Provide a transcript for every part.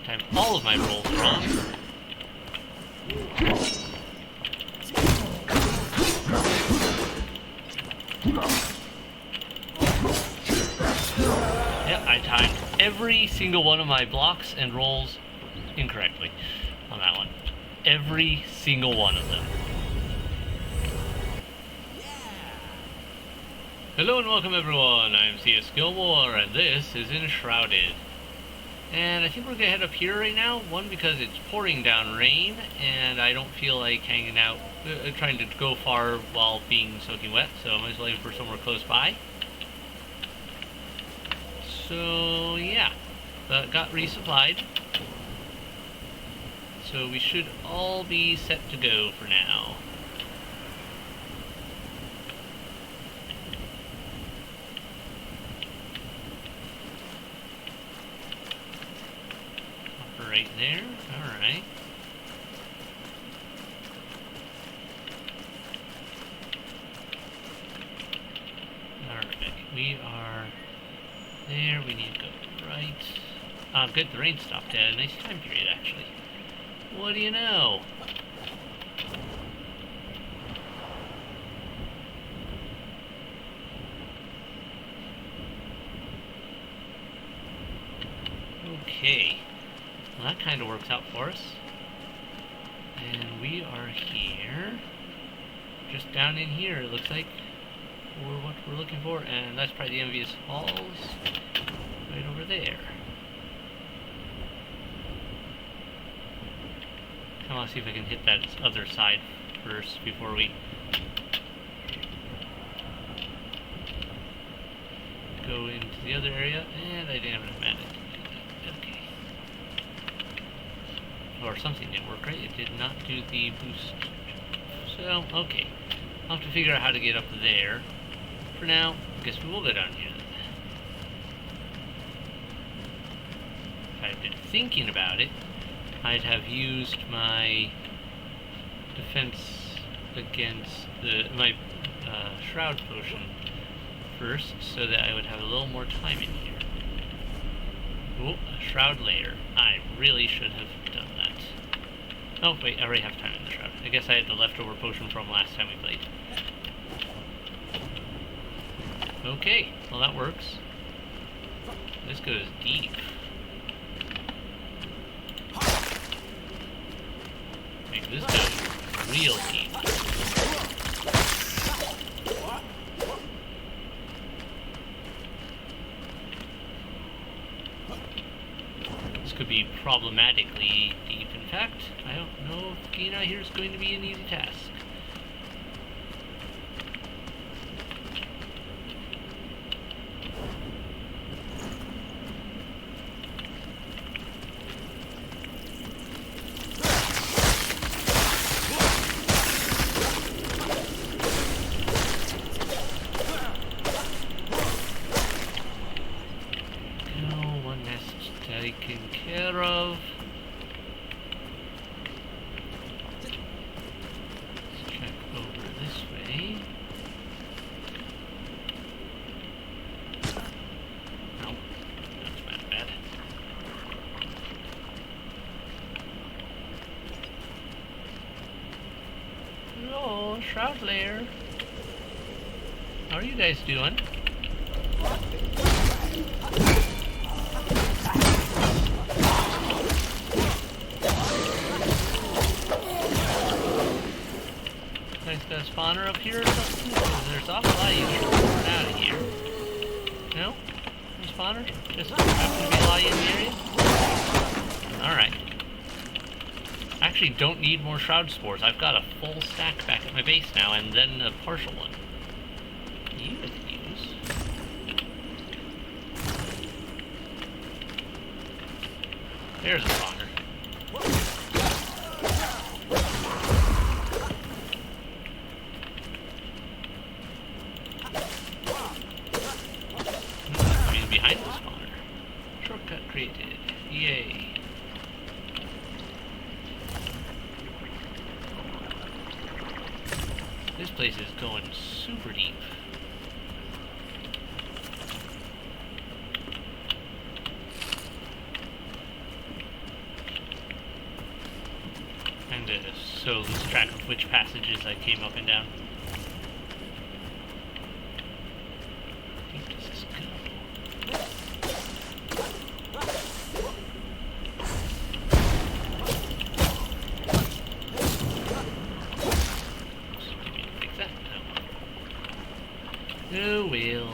time all of my rolls wrong. Yeah, I timed every single one of my blocks and rolls incorrectly on that one. Every single one of them. Hello and welcome everyone, I'm C.S.Gilmore and this is Enshrouded. And I think we're going to head up here right now. One, because it's pouring down rain and I don't feel like hanging out, trying to go far while being soaking wet, so I might as well aim for somewhere close by. So yeah, got resupplied. So we should all be set to go for now. Right there, alright. Alright, we are there, we need to go right. Ah, good, the rain stopped at a nice time period, actually. What do you know? Okay. Well, that kind of works out for us. And we are here. Just down in here, it looks like, for what we're looking for. And that's probably the Envious Halls. Right over there. Come on, see if I can hit that other side first before we go into the other area. And I didn't have enough mana to do that. Okay. Or something didn't work right. It did not do the boost. So, okay. I'll have to figure out how to get up there. For now, I guess we will go down here. If I had been thinking about it, I'd have used my defense against my Shroud potion first, so that I would have a little more time in here. Oh, a Shroud layer. I really should have done that. Oh, wait, I already have time in the Shroud. I guess I had the leftover potion from last time we played. Okay, well that works. This goes deep. Make this go real deep. This could be problematically deep. In fact, I don't know if getting out here is going to be an easy task. Taken care of. Let's check over this way. Nope, that's bad. Hello, Shroud Lair. How are you guys doing? Got a spawner up here or something? There's an awful lot of you getting out of here. No? No spawner? Just happen to be a lot in the area? Alright. I actually don't need more Shroud Spores. I've got a full stack back at my base now, and then a partial one. You could use. There's a spawner. Created. Yay. This place is going super deep. trying to so lose track of which passages I came up and down. Where does this go? Maybe fix that. Oh well.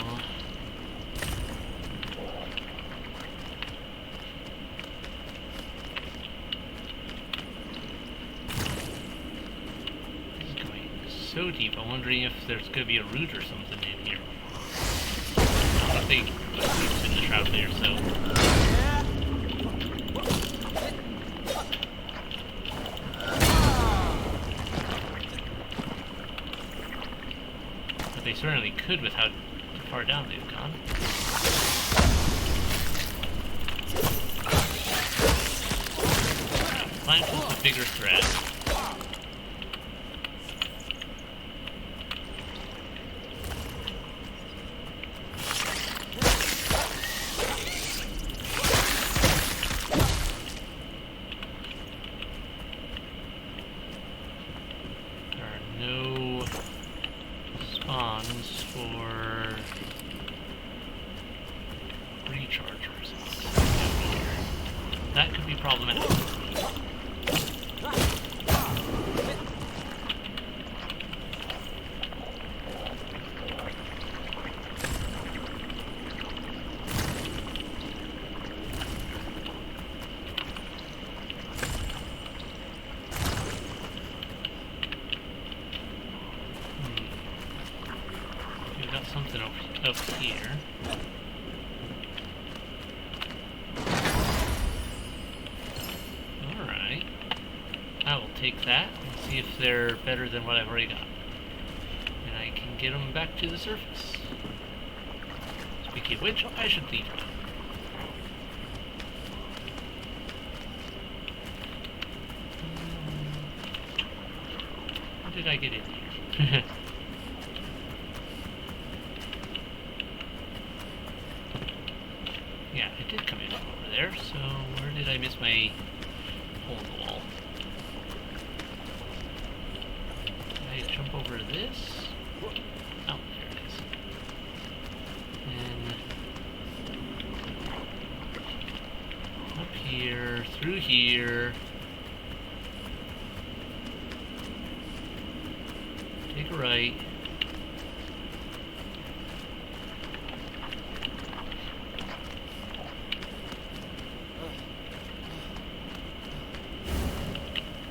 So deep, I'm wondering if there's going to be a root or something in here. I think it's in the shroud layer, so... But they certainly could with how far down they've gone. Climb to a bigger thread. That could be problematic. We've got something up here. Take that and see if they're better than what I've already got. And I can get them back to the surface. Speaking of which, I should leave them. How did I get in here? Yeah, I did come in from over there, so where did I miss my hole in the wall? Jump over this. Oh, there it is. And up here, through here. Take a right.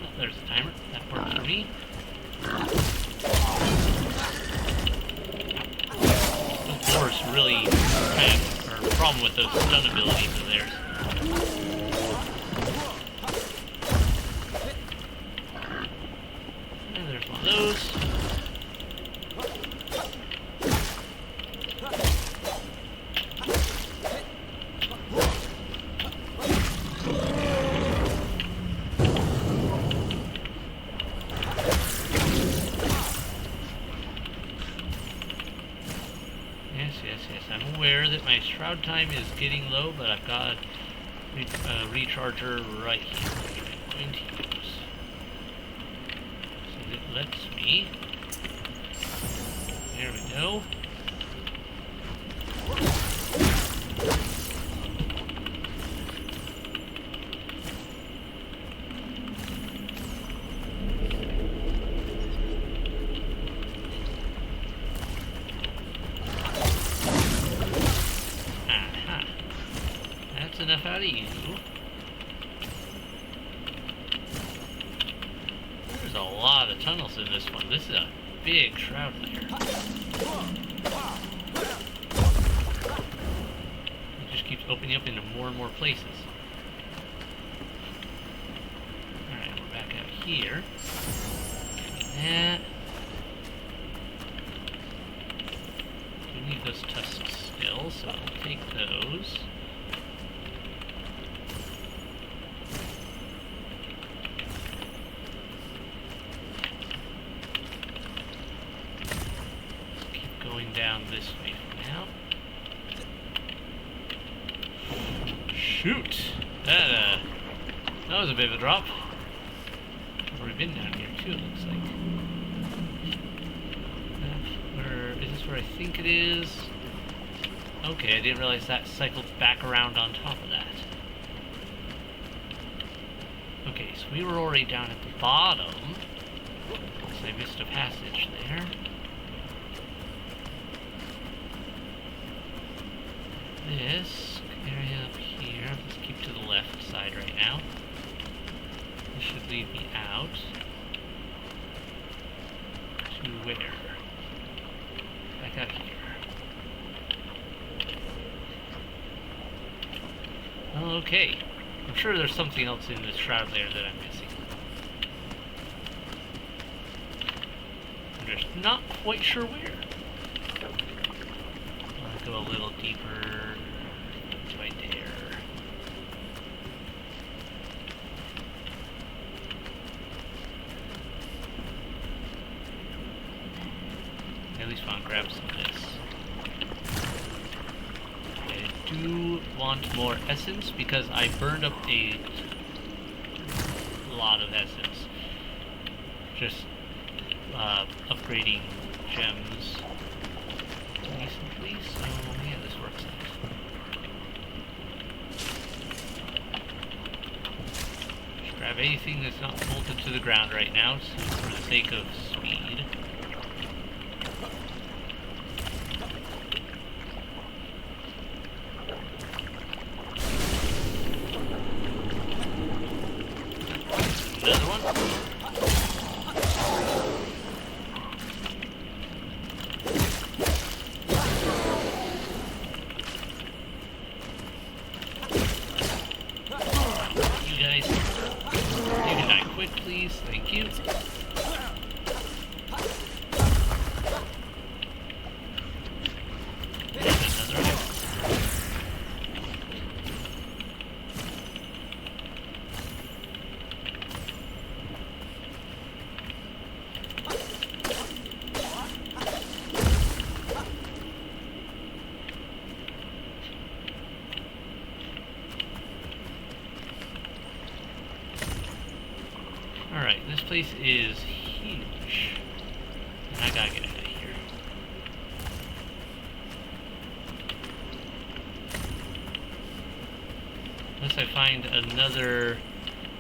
Oh, there's a timer. That works for me. Really bad or problem with those stun abilities of theirs. And there's one of those. Yes, I'm aware that my shroud time is getting low, but I've got a recharger right here that I'm going to use. So it lets me. There we go. Enough out of you. There's a lot of tunnels in this one. This is a big shroud layer. It just keeps opening up into more and more places. Alright, we're back out here. That. We need those tusks still, so I'll take those. Down this way for now. Shoot! That was a bit of a drop. already been down here too, it looks like. Is this where I think it is? Okay, I didn't realize that cycled back around on top of that. Okay, so we were already down at the bottom. So I missed a passage there. This area up here, let's keep to the left side right now. This should lead me out. To where? Back out here. Okay. I'm sure there's something else in this shroud layer that I'm missing. I'm just not quite sure where. I'll go a little deeper. Do I dare? At least want to grab some of this. I do want more essence because I burned up a lot of essence. Just upgrading gems recently, so yeah, this works out. Just grab anything that's not bolted to the ground right now, so for the sake of speed. Another one. You guys, you can die quick, please. Thank you. There's another one. Alright, this place is huge. And I gotta get out of here. Unless I find another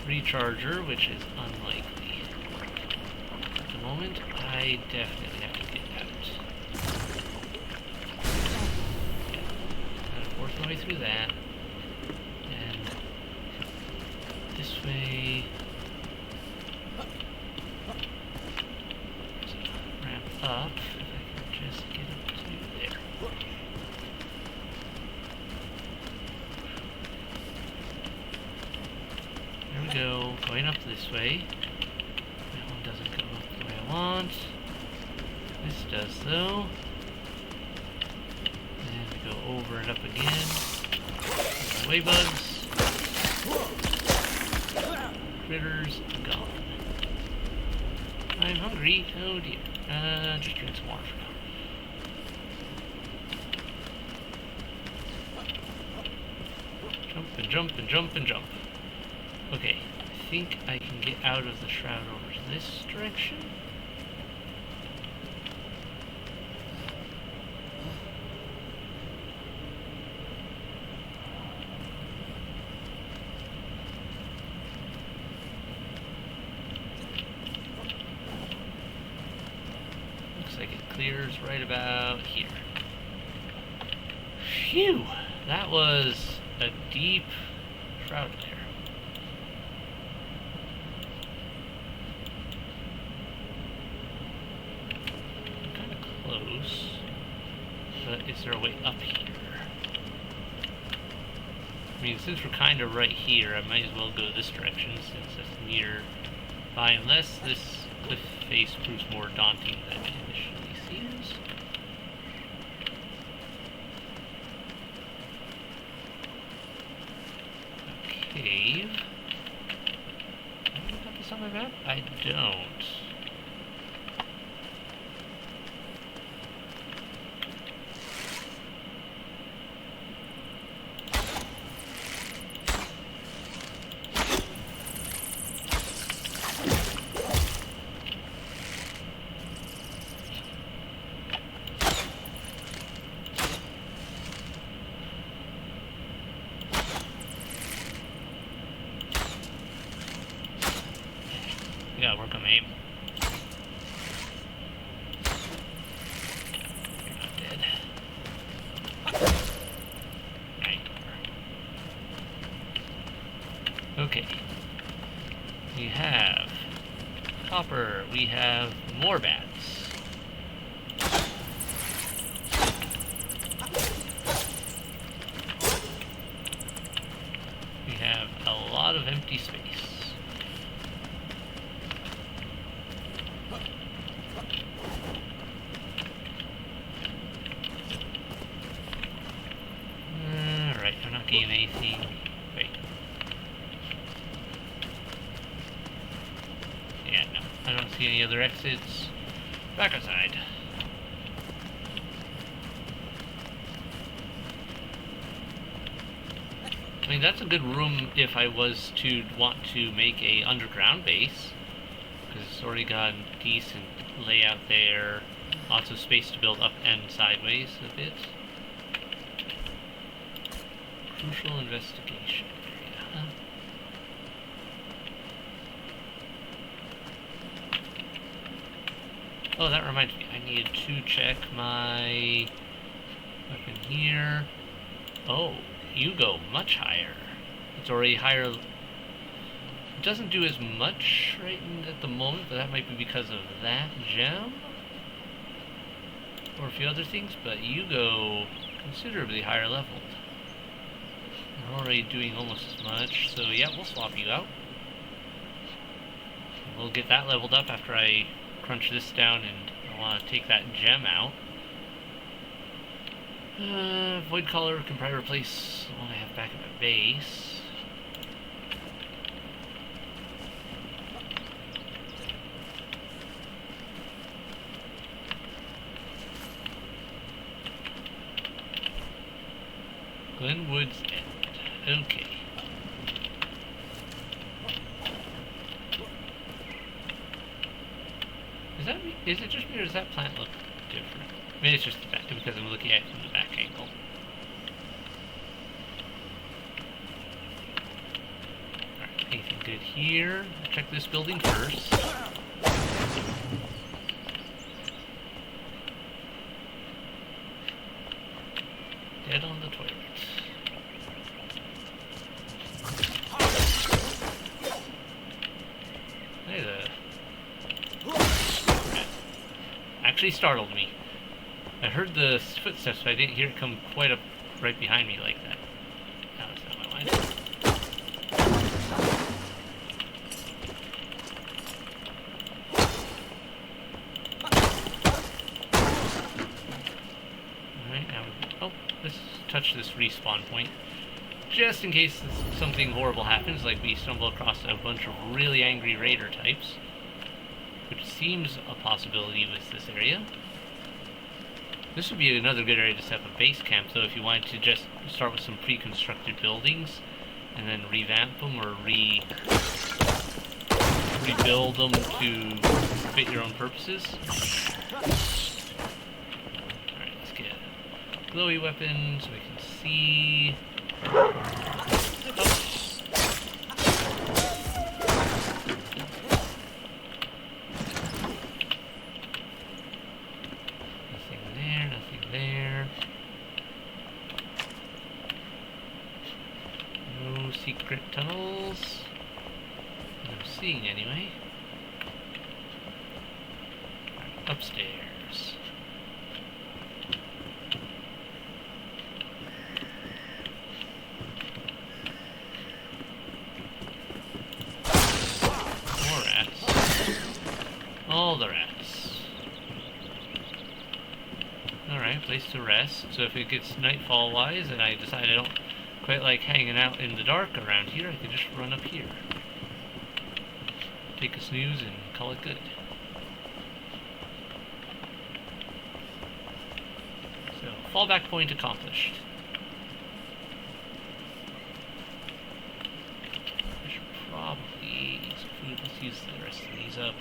recharger, which is unlikely. At the moment, I definitely have to get out. Yeah, gotta force my way through that. And this way. Up, if I can just get up to there. There we go, going up this way. That one doesn't go up the way I want. This does though. And we go over and up again. Away bugs. Critters gone. I'm hungry, oh dear. Just drink some water for now. Jump and jump and jump and jump. Okay, I think I can get out of the shroud over to this direction. Like it clears right about here. Phew! That was a deep shroud layer. I'm kind of close, but is there a way up here? I mean, since we're kind of right here, I might as well go this direction since it's nearby, unless this cliff face proves more daunting than it initially seems. A cave. Do I got this on my map? I don't. Come aim. You're not dead. Right. Okay. We have copper. We have more bats. We have a lot of empty space. Alright, I'm not getting anything. Wait. Yeah, no. I don't see any other exits. Back outside. I mean, that's a good room if I was to want to make a underground base, because it's already got a decent layout there, lots of space to build up and sideways a bit. Crucial investigation area. Oh, that reminds me, I need to check my weapon here. Oh. You go much higher. It's already higher. It doesn't do as much right at the moment, but that might be because of that gem or a few other things. But you go considerably higher leveled. You're already doing almost as much, so yeah, we'll swap you out. We'll get that leveled up after I crunch this down, and I want to take that gem out. Void collar can probably replace the one I have back at my base. Glenwood's End. Okay. Is it just me, or does that plant look different? Maybe it's just the back, because I'm looking at it from the back angle. Alright, anything good here? Check this building first. Dead on the toilet. Hey, actually startled me. I heard the footsteps, but I didn't hear it come quite up right behind me like that. No, that's not my line. Alright, now let's touch this respawn point. Just in case something horrible happens, like we stumble across a bunch of really angry raider types. Which seems a possibility with this area. This would be another good area to set up a base camp, though, if you wanted to just start with some pre-constructed buildings and then revamp them or rebuild them to fit your own purposes. Alright, let's get a glowy weapon so we can see. Secret tunnels. I'm seeing anyway. Upstairs. More rats. All the rats. Alright, place to rest. So if it gets nightfall wise and I decide I don't quite like hanging out in the dark around here, I can just run up here. Take a snooze and call it good. So, fallback point accomplished. I should probably eat some food. Let's use the rest of these up.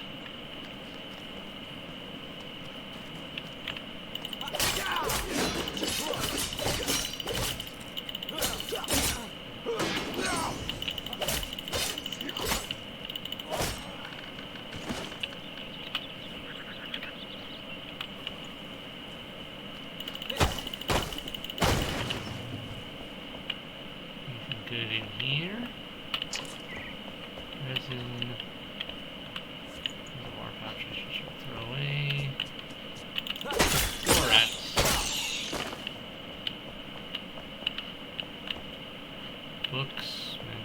good in here. Resin. Reservoir pouches I should throw away. More rats. Books.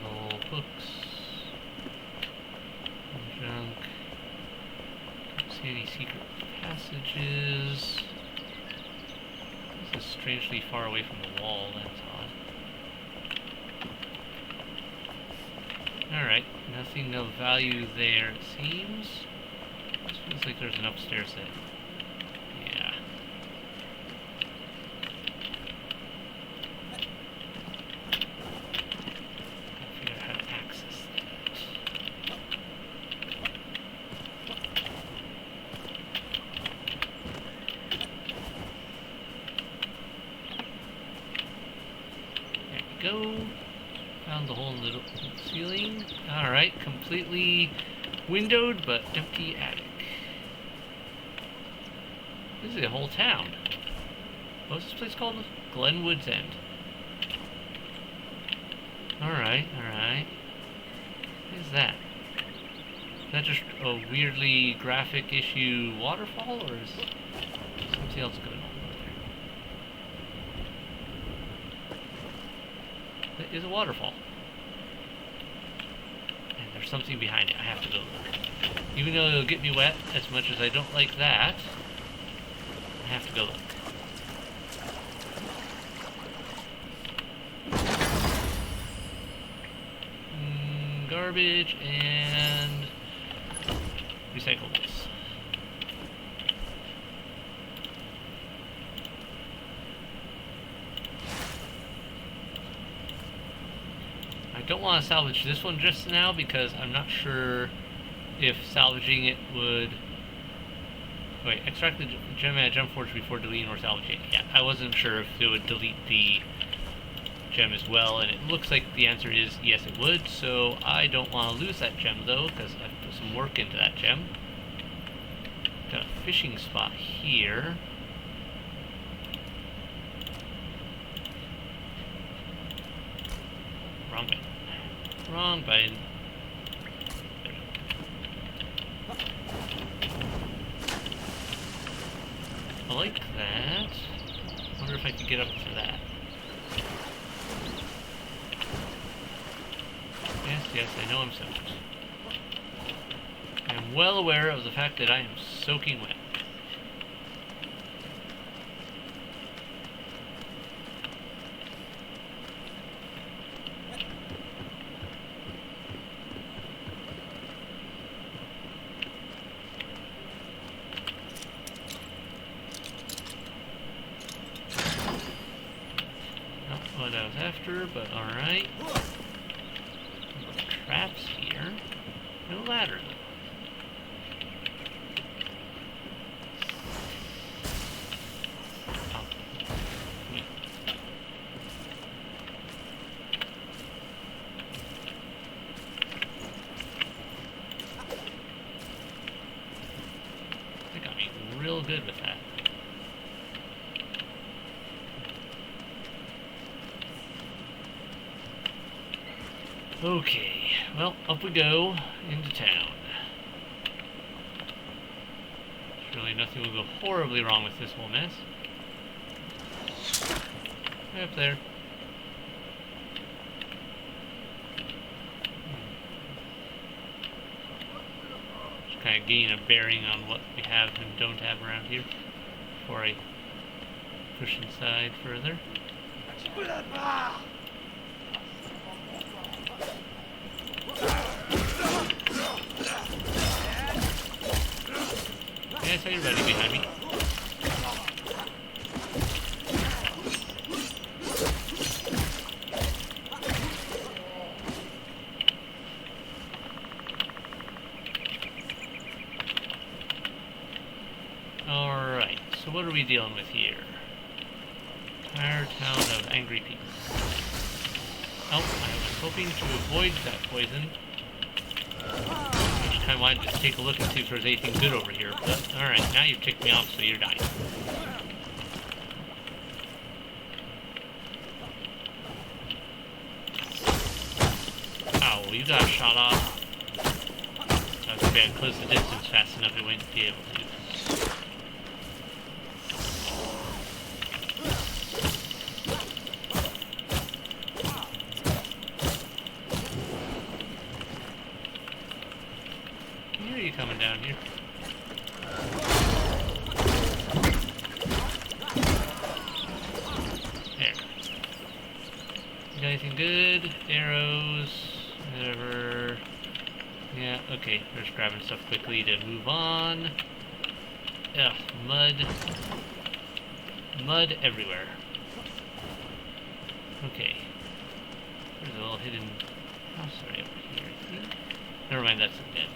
Metal books. Junk. Can't see any secret passages. This is strangely far away from the wall, that's odd. Alright, nothing of value there, it seems. This feels like there's an upstairs set. Yeah. Gotta figure out how to access that. There we go. Found the hole in the ceiling. Alright, completely windowed but empty attic. This is a whole town. What's this place called? Glenwood's End. Alright, alright. What is that? Is that just a weirdly graphic issue waterfall, or is something else going on over there? That is a waterfall. And there's something behind it. I have to go look. Even though it'll get me wet, as much as I don't like that, I have to go look. Garbage and recyclables. I don't want to salvage this one just now because I'm not sure if salvaging it would... Wait, extract the gem at a gem forge before deleting or salvaging. Yeah, I wasn't sure if it would delete the gem as well, and it looks like the answer is yes, it would, so I don't want to lose that gem though, because I've put some work into that gem. Got a fishing spot here. Wrong button. Wrong button. I like that. Wonder if I can get up to that. Yes, yes, I know I'm soaked. I am well aware of the fact that I am soaking wet. Not what I was after, but alright. Traps here. No ladder though. Oh. They got me real good with that. Okay, well, up we go into town. Surely nothing will go horribly wrong with this whole mess. Right up there. Just kind of gain a bearing on what we have and don't have around here before I push inside further. Yeah, I saw you running behind me. Alright, so what are we dealing with here? Entire town of angry people. Oh, I was hoping to avoid that poison. I kind of wanted to take a look and see if there's anything good over here. But, alright, now you've ticked me off, so you're dying. you got shot off. That's okay, I closed the distance fast enough it wouldn't be able to. I hear you coming down here. There. You got anything good? Arrows, whatever. Yeah, okay, we're just grabbing stuff quickly to move on. Ugh, mud. Mud everywhere. Okay. There's a little hidden house right over here, I think. Never mind, that's a den.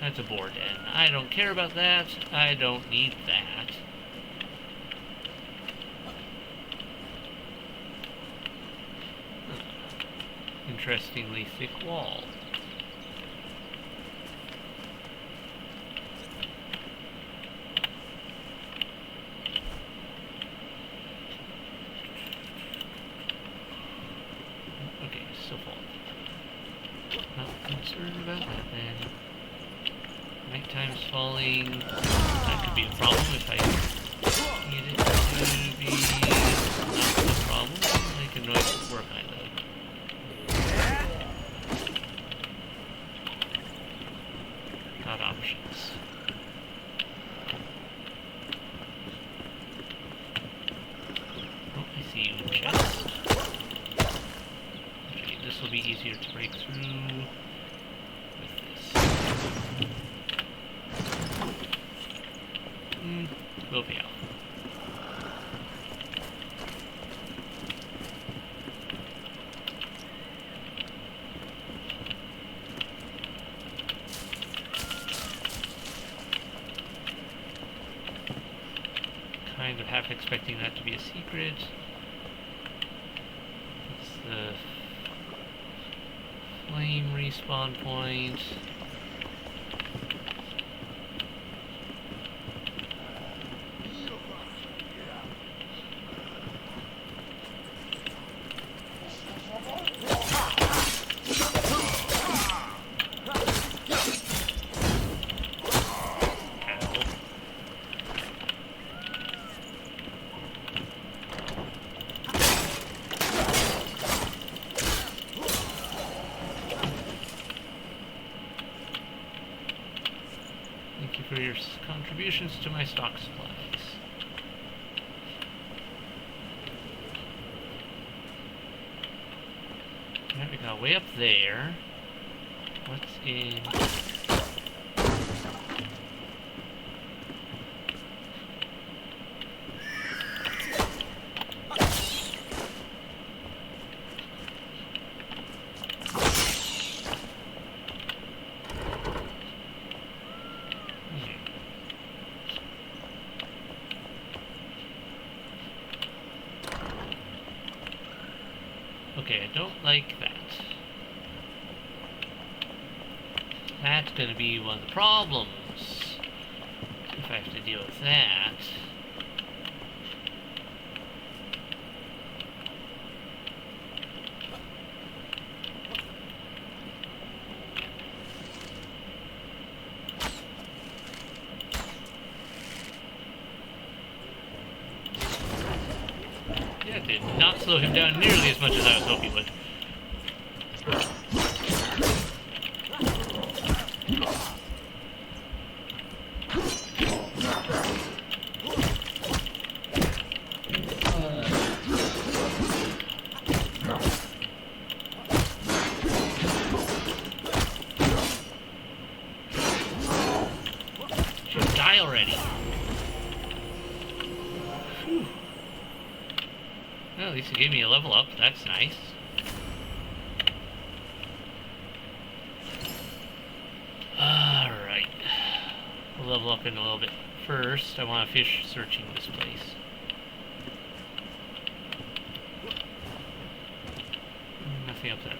That's a boar den. I don't care about that. I don't need that. Interestingly thick wall. Okay, still full. Not concerned about that then. Nighttime's falling. That could be a problem if I need it to be not a problem. Make a noise at work, I know. Got options. Oh, I see you in chest. Okay, this will be easier to break through with this. Will pay off. Kind of half expecting that to be a secret. It's the flame respawn point. Thank you for your contributions to my stock supplies. Alright, we got way up there. What's in... Okay, I don't like that. That's going to be one of the problems if I have to deal with that. Yeah, it did not slow him down nearly as much as I was hoping it would. Just die already. Whew. Well, at least it gave me a level up. That's nice. Alright. We'll level up in a little bit. First, I want to fish searching this place. Nothing up there.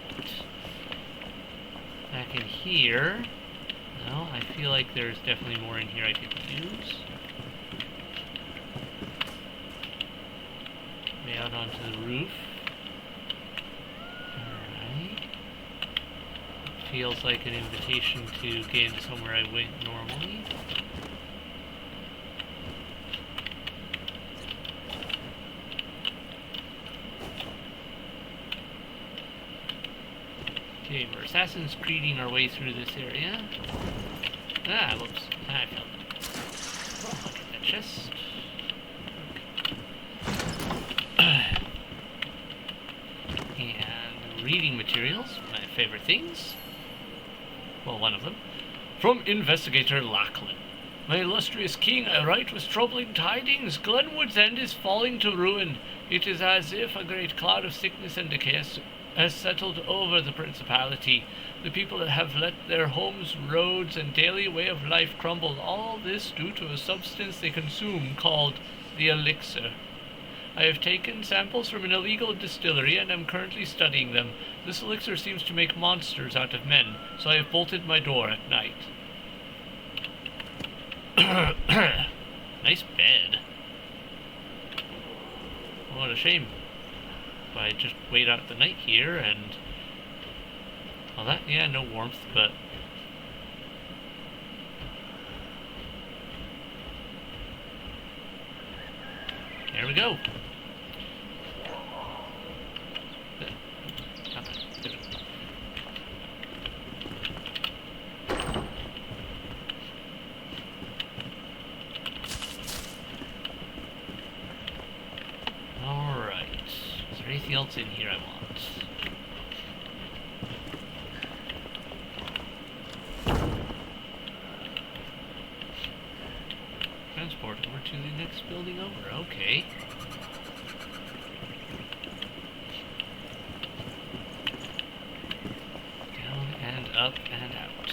Back in here. No, I feel like there's definitely more in here I could use. Way out onto the roof. Alright. feels like an invitation to get into somewhere I wouldn't normally. Okay, we're Assassin's Creeding our way through this area. Ah, whoops. I failed it. Look at that chest. And reading materials, my favorite things. Well, one of them. From Investigator Lachlan. My illustrious king, I write with troubling tidings. Glenwood's end is falling to ruin. It is as if a great cloud of sickness and decay has settled over the principality. The people that have let their homes, roads, and daily way of life crumble, all this due to a substance they consume called the elixir. I have taken samples from an illegal distillery and am currently studying them. This elixir seems to make monsters out of men, so I have bolted my door at night. Nice bed. What a shame. If I just wait out the night here and... well, that, yeah, no warmth, but... there we go. Alright. Is there anything else in here I want? Transport over to the next building over. Okay. Down and up and out.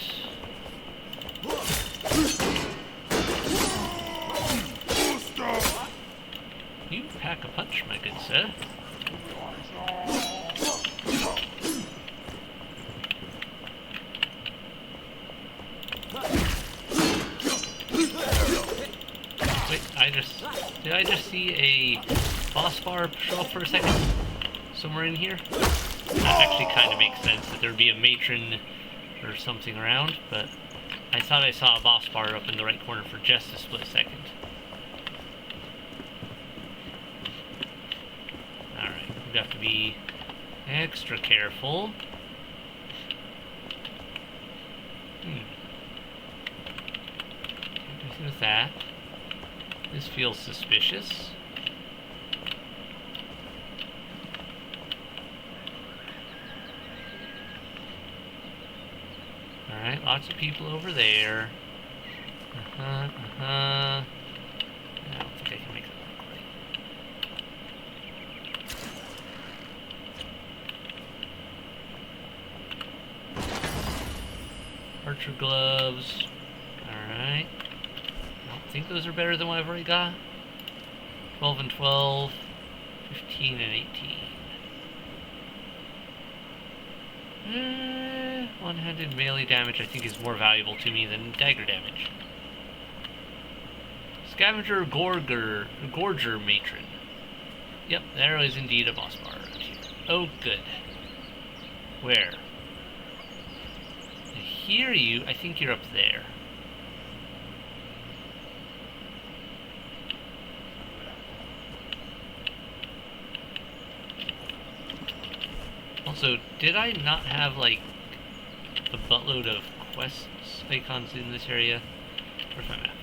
You pack a punch, my good sir. Did I just see a boss bar show up for a second? Somewhere in here? That actually kind of makes sense that there'd be a matron or something around, but I thought I saw a boss bar up in the right corner for just a split second. Alright, we have to be extra careful. Can't do anything with that. This feels suspicious. Alright, lots of people over there. I don't think I can make that look right. Archer gloves. Alright. I don't think those are better than what I've already got. 12 and 12. 15 and 18. One-handed melee damage I think is more valuable to me than dagger damage. Scavenger Gorger Matron. Yep, there is indeed a boss bar around here. Oh, good. Where? I hear you. I think you're up there. Also, did I not have, like, a buttload of quests icons in this area? Where's my map?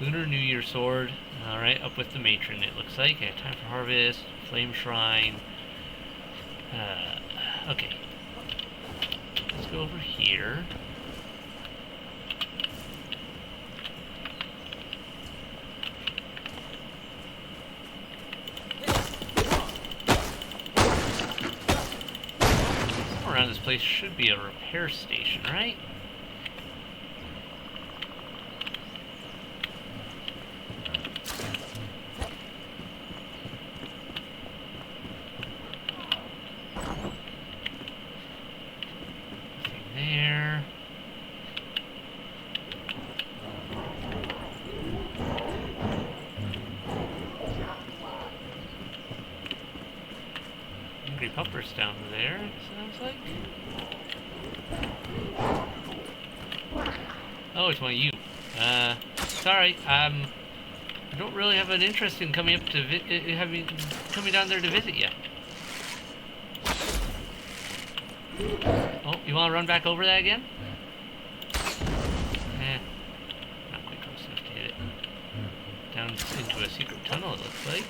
Lunar New Year Sword. Alright, up with the matron, it looks like. Okay, time for harvest. Flame Shrine. Okay. Let's go over here. Around this place should be a repair station, right? Nothing there. Hungry puppers down there, it sounds like. Oh, it's one of you. Sorry. I don't really have an interest in coming up to coming down there to visit you. Oh, you want to run back over that again? Not quite close enough to hit it. Down into a secret tunnel, it looks like.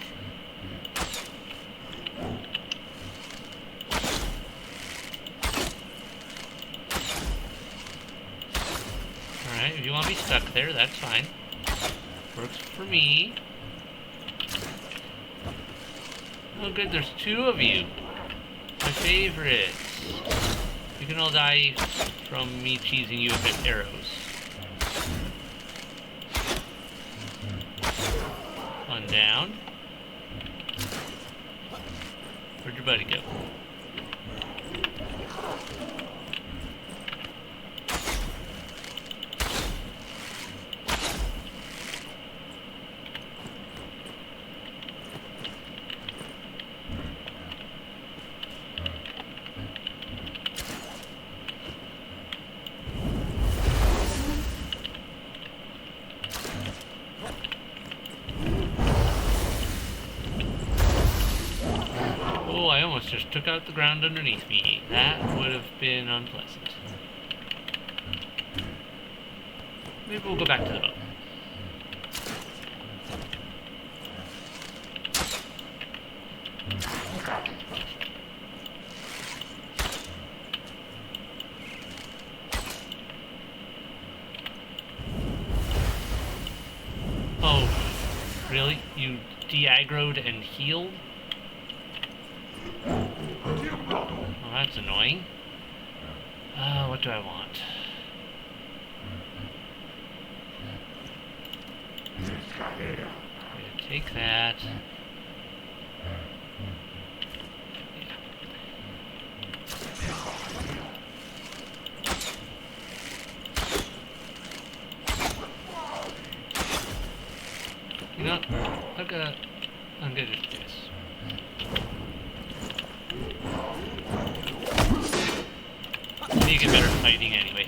Alright, if you want me stuck there, that's fine. Works for me. Oh good, there's two of you. My favorites. You can all die from me cheesing you with arrows. One down. Where'd your buddy go? Oh, I almost just took out the ground underneath me. That would have been unpleasant. Maybe we'll go back to the boat. Oh, really? You de-aggroed and healed? Oh, that's annoying. What do I want? I'm gonna take that. You know, I'm gonna just do this. You get better fighting anyway.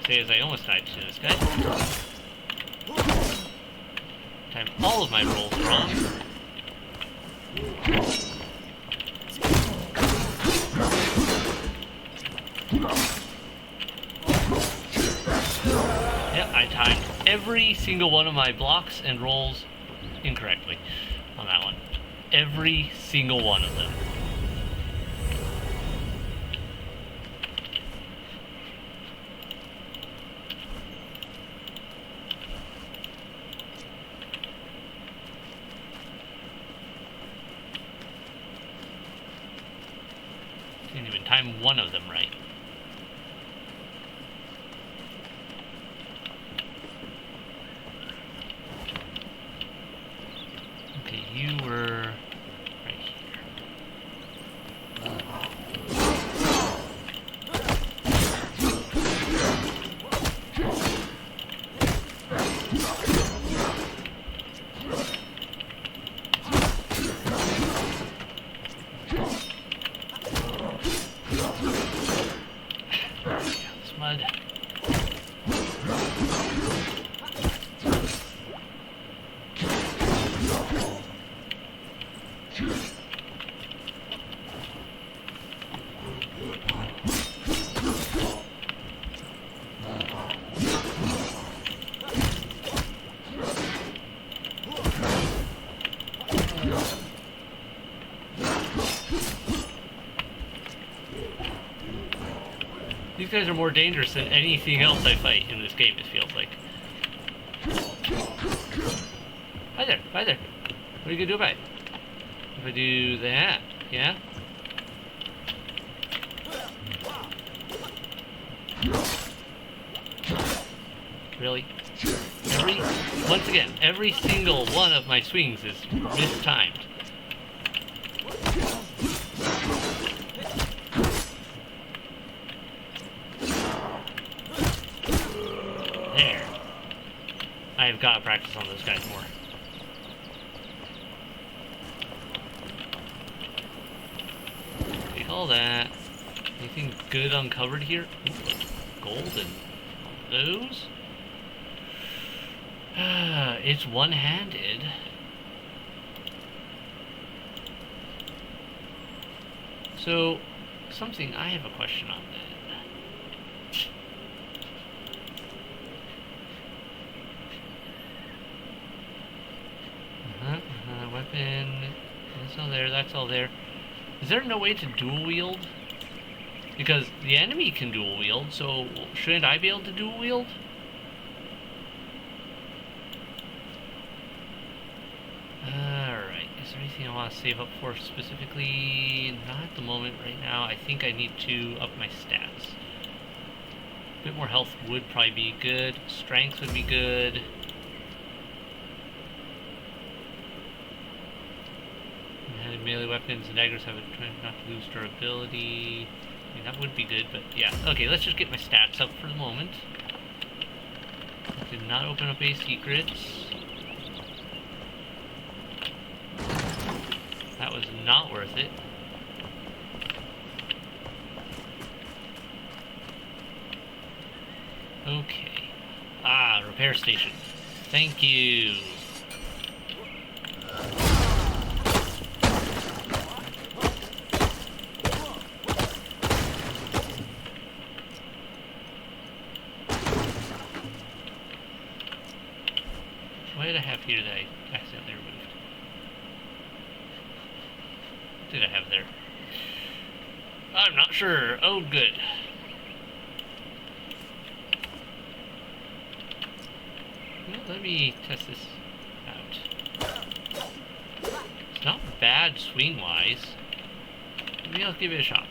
Say as I almost died to this guy. Time all of my rolls wrong. Yeah, I timed every single one of my blocks and rolls incorrectly on that one. Every single one of them. Didn't even time one of them right. Okay, you were right here. It's mud. These guys are more dangerous than anything else I fight in this game, it feels like. Hi there, hi there. What are you gonna do about it? If I do that, yeah? Really? Once again, every single one of my swings is mistimed. There. I've got to practice on those guys more. all that. Anything good uncovered here? Ooh, golden. Those? It's one-handed. So, something I have a question on then. Weapon. That's all there, that's all there. Is there no way to dual wield? Because the enemy can dual wield, so shouldn't I be able to dual wield? Alright, is there anything I want to save up for specifically? Not at the moment right now. I think I need to up my stats. A bit more health would probably be good. Strength would be good. And melee weapons and daggers have a trend not to lose durability. I mean, that would be good, but yeah. Okay, let's just get my stats up for the moment. Did not open up any secrets. That was not worth it. Okay. Ah, repair station. Thank you. What did I have here that I accidentally removed? What did I have there? I'm not sure. Oh, good. Well, let me test this out. It's not bad swing-wise. Maybe I'll give it a shot.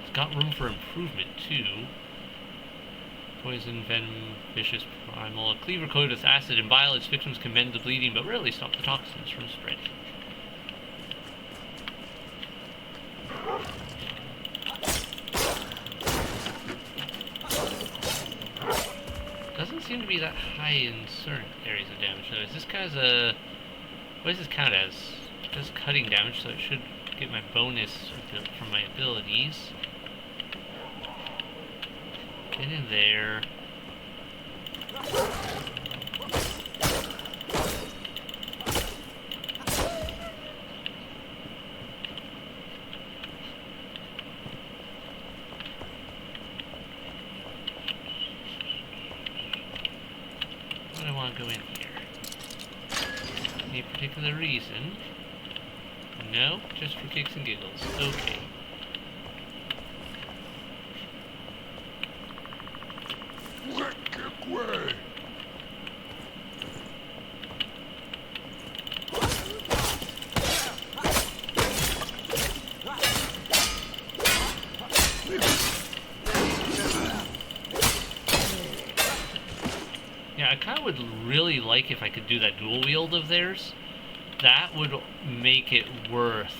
It's got room for improvement, too. Poison, venom, vicious, primal. A cleaver coated with acid and bile, its victims can mend the bleeding, but rarely stop the toxins from spreading. Doesn't seem to be that high in certain areas of damage, though. Is this kind of a... What does this count as? It does cutting damage, so it should get my bonus from my abilities. Get in there. What do I want to go in here? Any particular reason? No, just for kicks and giggles. Okay. Way. Yeah, I kind of would really like if I could do that dual wield of theirs. That would make it worth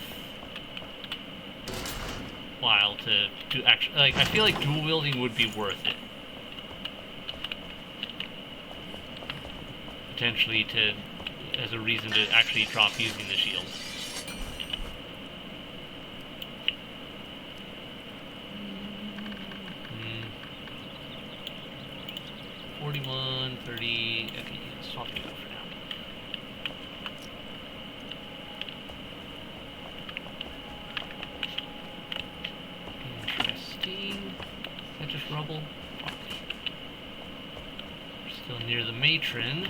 while to actually, like, I feel like dual wielding would be worth it. Potentially as a reason to actually drop using the shield. 41, 30, okay, let's swap it out for now. Interesting. Is that just rubble? Probably. We're still near the matron.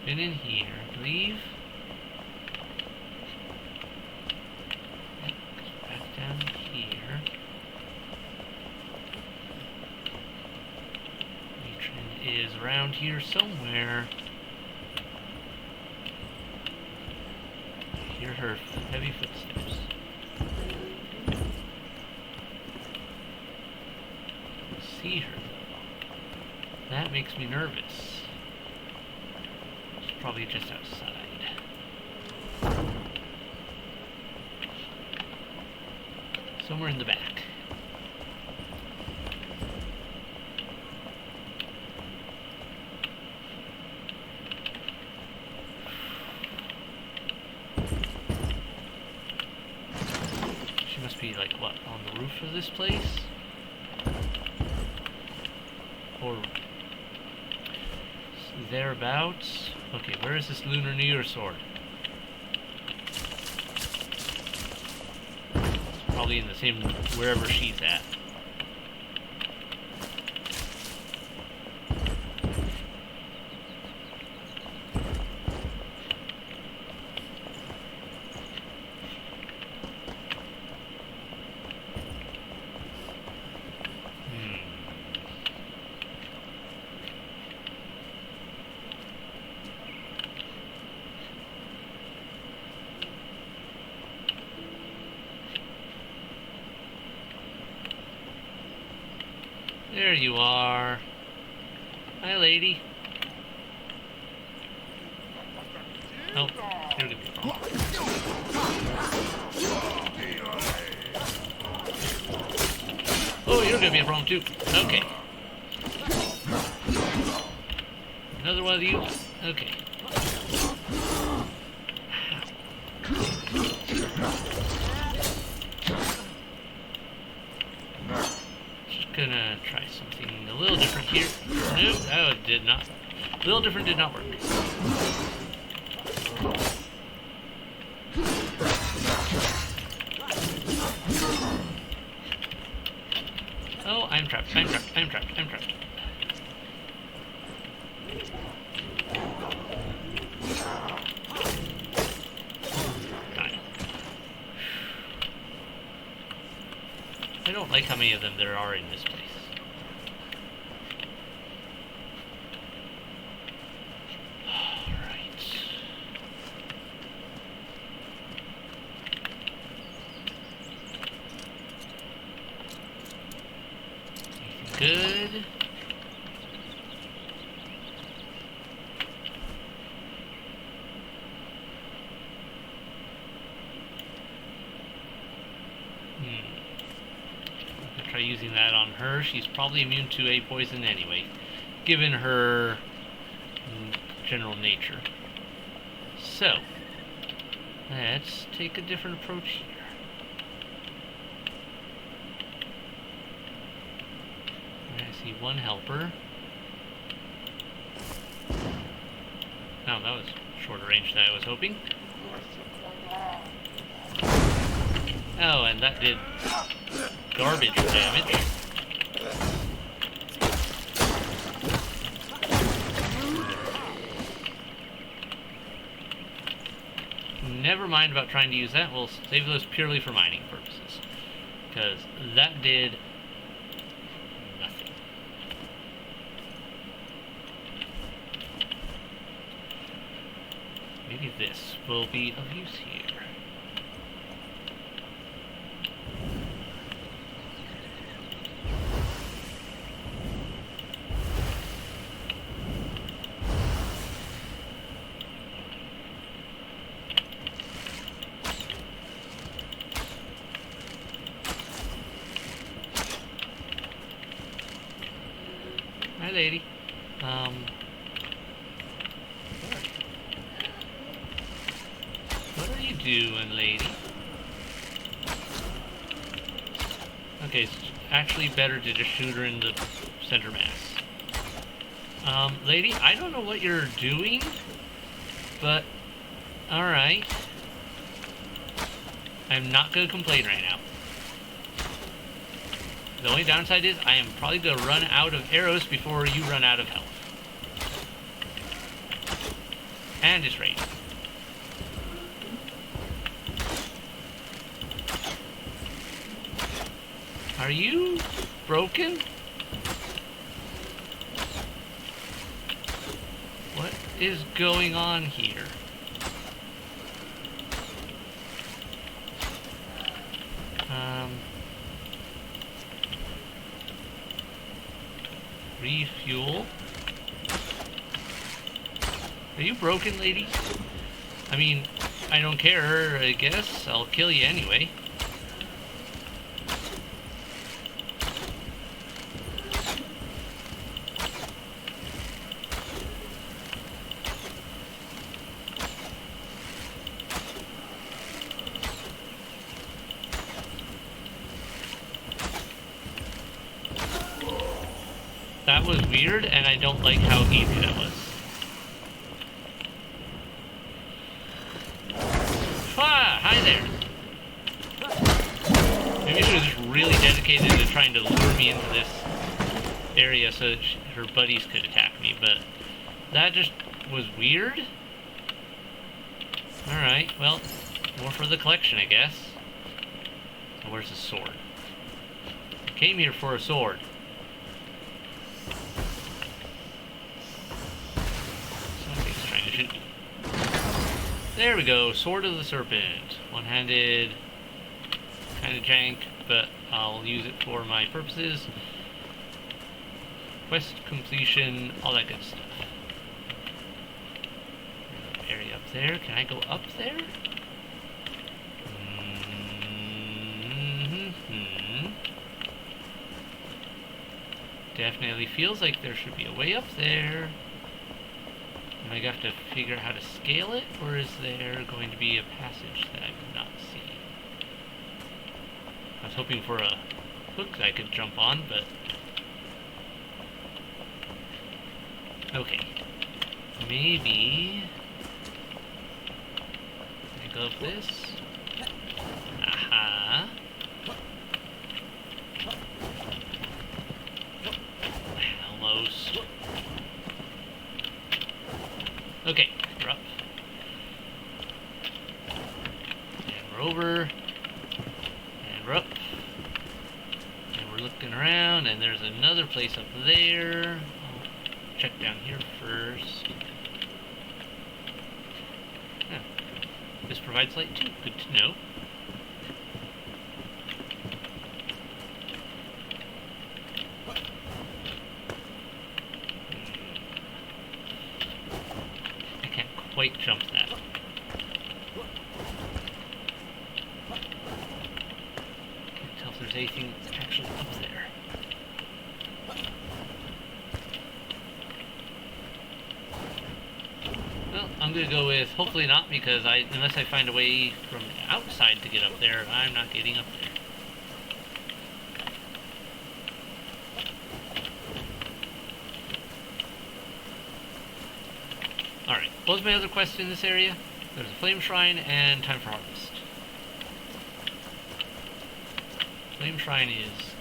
Been in here, I believe. Back down here. Matron is around here somewhere. I hear her heavy footsteps. I see her though. That makes me nervous. Probably just outside. Somewhere in the back. must be like, what, on the roof of this place? Or thereabouts? Okay, where is this Lunar New Year sword? Probably in the same, wherever she's at. There you are. Hi, lady. Oh, you're gonna be a problem. Oh, you're gonna be a problem too. Okay. Another one of you. Okay. Gonna try something a little different here. Nope, that did not. A little different did not work. Oh, I'm trapped. I'm trapped. I'm trapped. I'm trapped. Got it. I don't like how many of them there are in this place. Alright. Anything good? Try using that on her. She's probably immune to a poison anyway, given her general nature. So, let's take a different approach here. I see one helper. Oh, that was shorter range than I was hoping. Oh, and that did garbage damage. Never mind about trying to use that. We'll save those purely for mining purposes, because that did nothing. Maybe this will be of use here. Hi, lady. What are you doing, lady? Okay, it's actually better to just shoot her in the center mass. Lady, I don't know what you're doing, but alright. I'm not gonna complain right now. The only downside is I am probably going to run out of arrows before you run out of health. And it's raining. Are you broken? What is going on here? Refuel. Are you broken, lady? I mean, I don't care, I guess. I'll kill you anyway. was weird, and I don't like how easy that was. Ah, hi there. Maybe she was just really dedicated to trying to lure me into this area so that her buddies could attack me, but that just was weird. Alright, well, more for the collection, I guess. So where's the sword? I came here for a sword. Something's trying to shoot me. There we go, Sword of the Serpent. One-handed, kind of jank, but I'll use it for my purposes. Quest completion, all that good stuff. Area up there. Can I go up there? Definitely feels like there should be a way up there. Am I going to have to figure out how to scale it, or is there going to be a passage that I'm not seeing? I was hoping for a hook that I could jump on, but... Okay. Maybe... I go up this. Aha. Almost. Okay, we're up. And we're over. And we're up. And we're looking around, and there's another place up there. I'll check down here first. Huh. This provides light too. Good to know. I can't quite jump that. Can't tell if there's anything actually up there. Well, I'm gonna go with hopefully not, because unless I find a way from the outside to get up there, I'm not getting up there. Alright, what was my other quest in this area? There's a flame shrine and time for harvest. Flame shrine is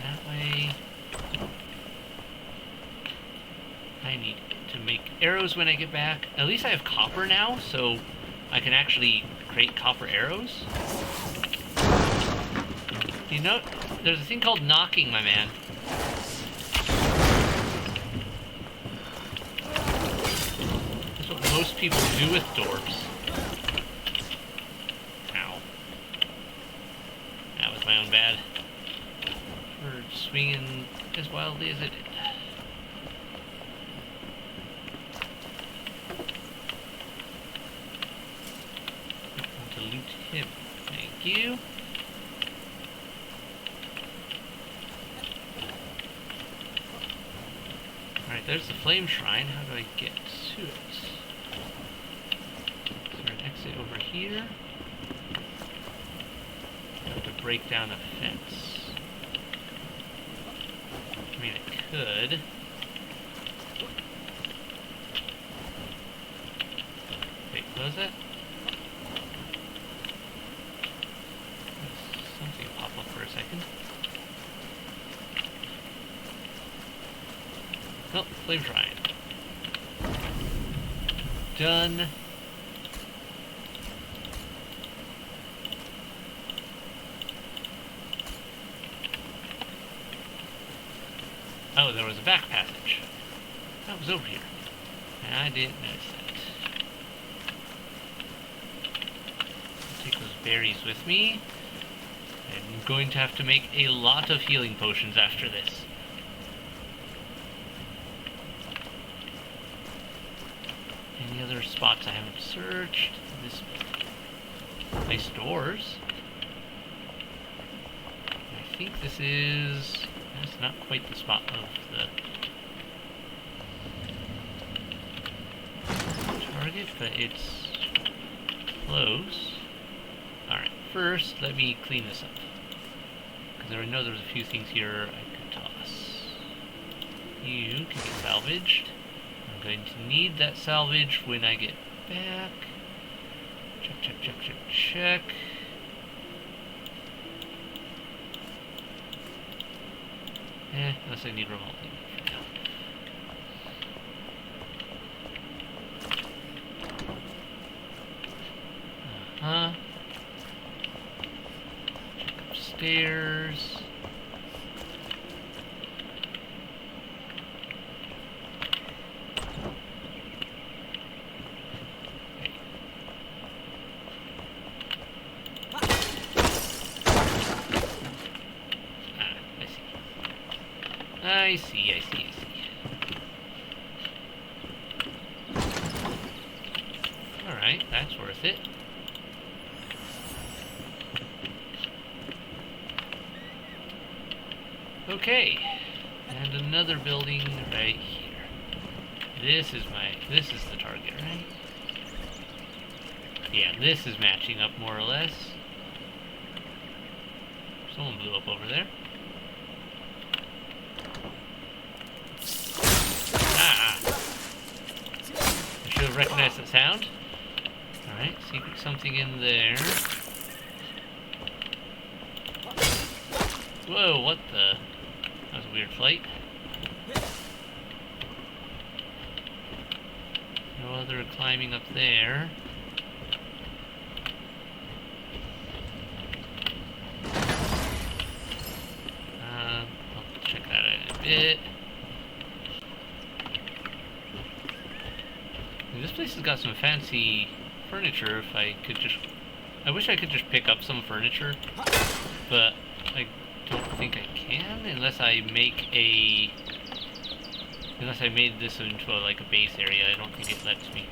that way. I need to make arrows when I get back. At least I have copper now, so I can actually create copper arrows. You know, there's a thing called knocking, my man. That's what most people do with doors. Ow. That was my own bad. For swinging as wildly as it did. Him. Thank you. Alright, there's the flame shrine. How do I get to it? Is there an exit over here? I have to break down a fence. I mean, I could. Wait, what was that? Something pop up for a second. Oh, flame shrine. Done. Oh, there was a back passage. That was over here. And I didn't notice that. I'll take those berries with me. I'm going to have to make a lot of healing potions after this. Any other spots I haven't searched? This nice doors. I think this is... That's not quite the spot of the target, but it's close. Alright, first let me clean this up. Because I know there's a few things here I could toss. You can get salvaged. I'm going to need that salvage when I get back. Check, check, check, check, check. Unless I need remote leave for now. Check upstairs. I see. Alright, that's worth it. Okay, and another building right here. This is the target, right? Yeah, this is matching up more or less. Someone blew up over there. I should have recognized that sound. Alright, secret something in there. Whoa, what the? That was a weird flight. No other climbing up there. I'll check that out in a bit. This place has got some fancy furniture. If I could just... I wish I could just pick up some furniture, but I don't think I can unless I make a... Unless I made this into like a base area. I don't think it lets me.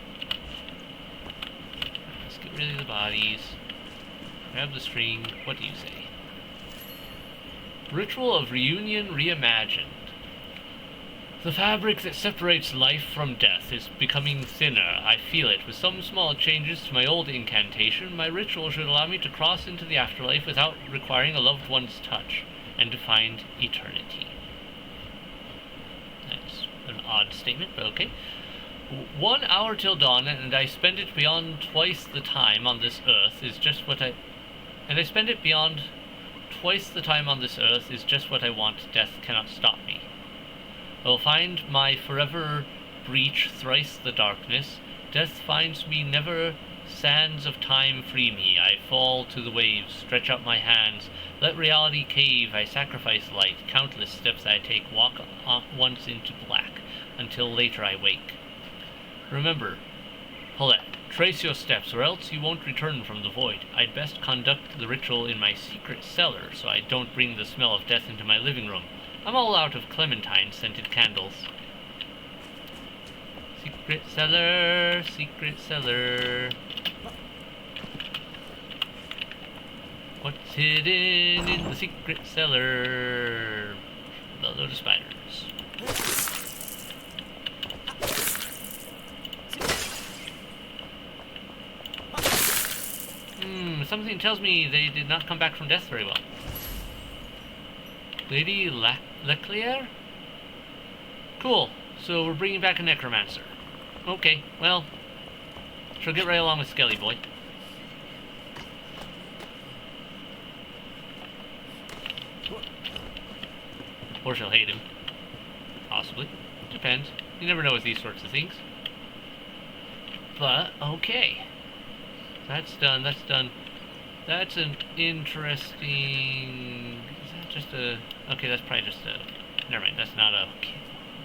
Let's get rid of the bodies. Grab the string. What do you say? Ritual of Reunion Reimagined. The fabric that separates life from death is becoming thinner. I feel it. With some small changes to my old incantation, my ritual should allow me to cross into the afterlife without requiring a loved one's touch, and to find eternity. That's an odd statement, but okay. 1 hour till dawn, and I spend it beyond twice the time on this earth is just what I... And I spend it beyond twice the time on this earth is just what I want. Death cannot stop me. I will find my forever breach thrice the darkness. Death finds me never, sands of time free me. I fall to the waves, stretch out my hands. Let reality cave, I sacrifice light. Countless steps I take, walk once into black, until later I wake. Remember, Paulette, trace your steps, or else you won't return from the void. I'd best conduct the ritual in my secret cellar, so I don't bring the smell of death into my living room. I'm all out of clementine-scented candles. Secret cellar, secret cellar. What's hidden in the secret cellar? A load of spiders. Something tells me they did not come back from death very well. Lady Leclerc? Cool. So we're bringing back a necromancer. Okay, well, she'll get right along with Skelly Boy. Or she'll hate him. Possibly. Depends. You never know with these sorts of things. But, okay. That's done, that's done. That's an interesting... Is that just a... Okay, that's probably just a... Never mind, that's not a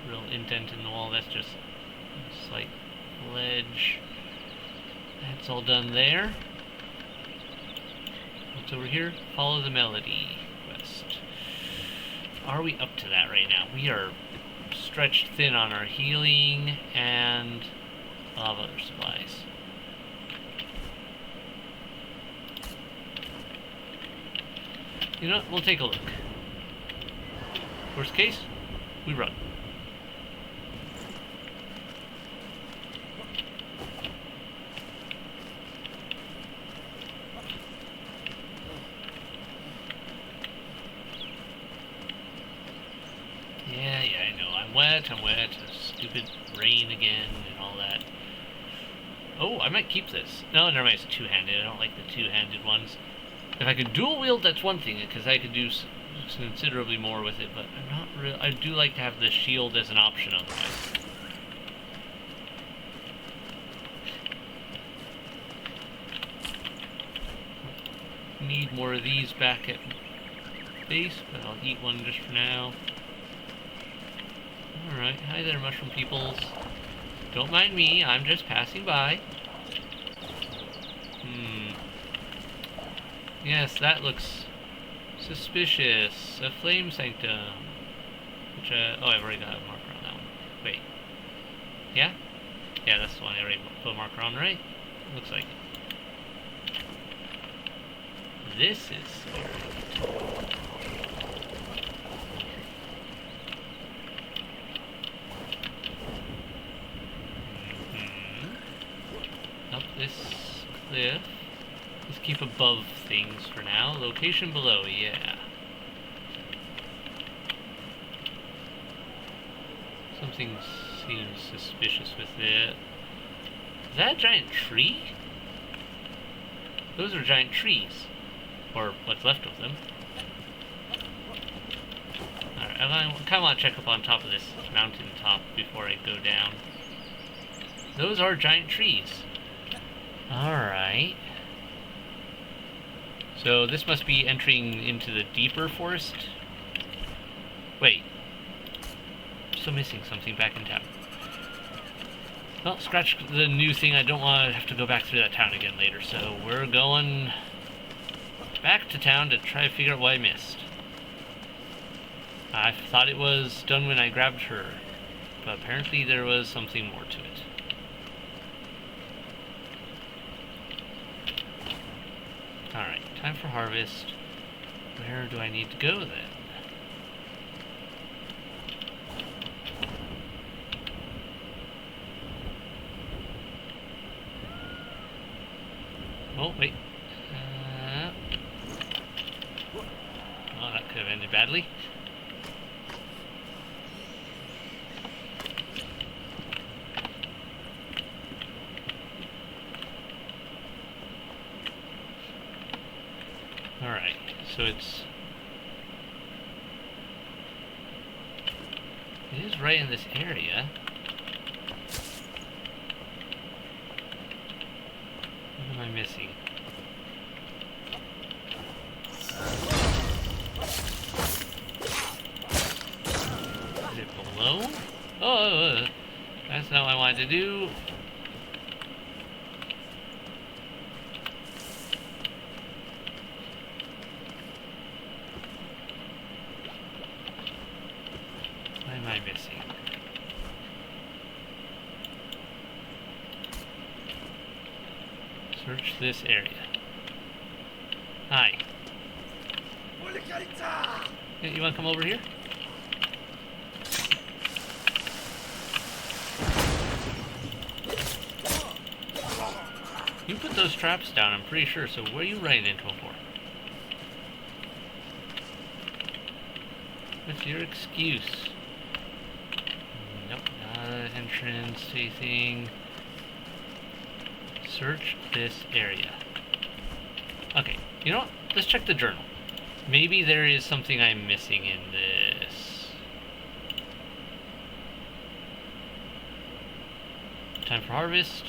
real indent in the wall. That's just a slight ledge. That's all done there. What's over here? Follow the melody quest. Are we up to that right now? We are stretched thin on our healing and a lot of other supplies. You know what? We'll take a look. Worst case, we run. Yeah, I know. I'm I'm wet. Stupid rain again and all that. Oh, I might keep this. No, never mind, it's two-handed. I don't like the two-handed ones. If I could dual wield, that's one thing, because I could do considerably more with it, but I'm not real. I do like to have the shield as an option otherwise. Need more of these back at base, but I'll eat one just for now. Alright, hi there, mushroom peoples. Don't mind me, I'm just passing by. Yes, that looks suspicious. A flame sanctum. Which, oh, I've already got a marker on that one. Wait. Yeah? Yeah, that's the one I already put a marker on, right? Looks like it. This is scary. Up this cliff. Let's keep above things for now. Location below, yeah. Something seems suspicious with it. Is that a giant tree? Those are giant trees. Or what's left of them. Alright, I kind of want to check up on top of this mountain top before I go down. Those are giant trees. Alright. So this must be entering into the deeper forest? Wait. I'm still missing something back in town. Well, scratch the new thing. I don't want to have to go back through that town again later, so we're going back to town to try to figure out what I missed. I thought it was done when I grabbed her, but apparently there was something more to it. Alright, time for harvest. Where do I need to go then? Oh, wait. Oh, that could have ended badly. Alright, so it is right in this area. What am I missing? Is it below? Oh, that's not what I wanted to do. What am I missing? Search this area. Hi. Hey, you want to come over here? You put those traps down, I'm pretty sure, so what are you running into them for? What's your excuse? Nope, not an entrance facing. Search this area. Okay, you know what? Let's check the journal. Maybe there is something I'm missing in this. Time for harvest.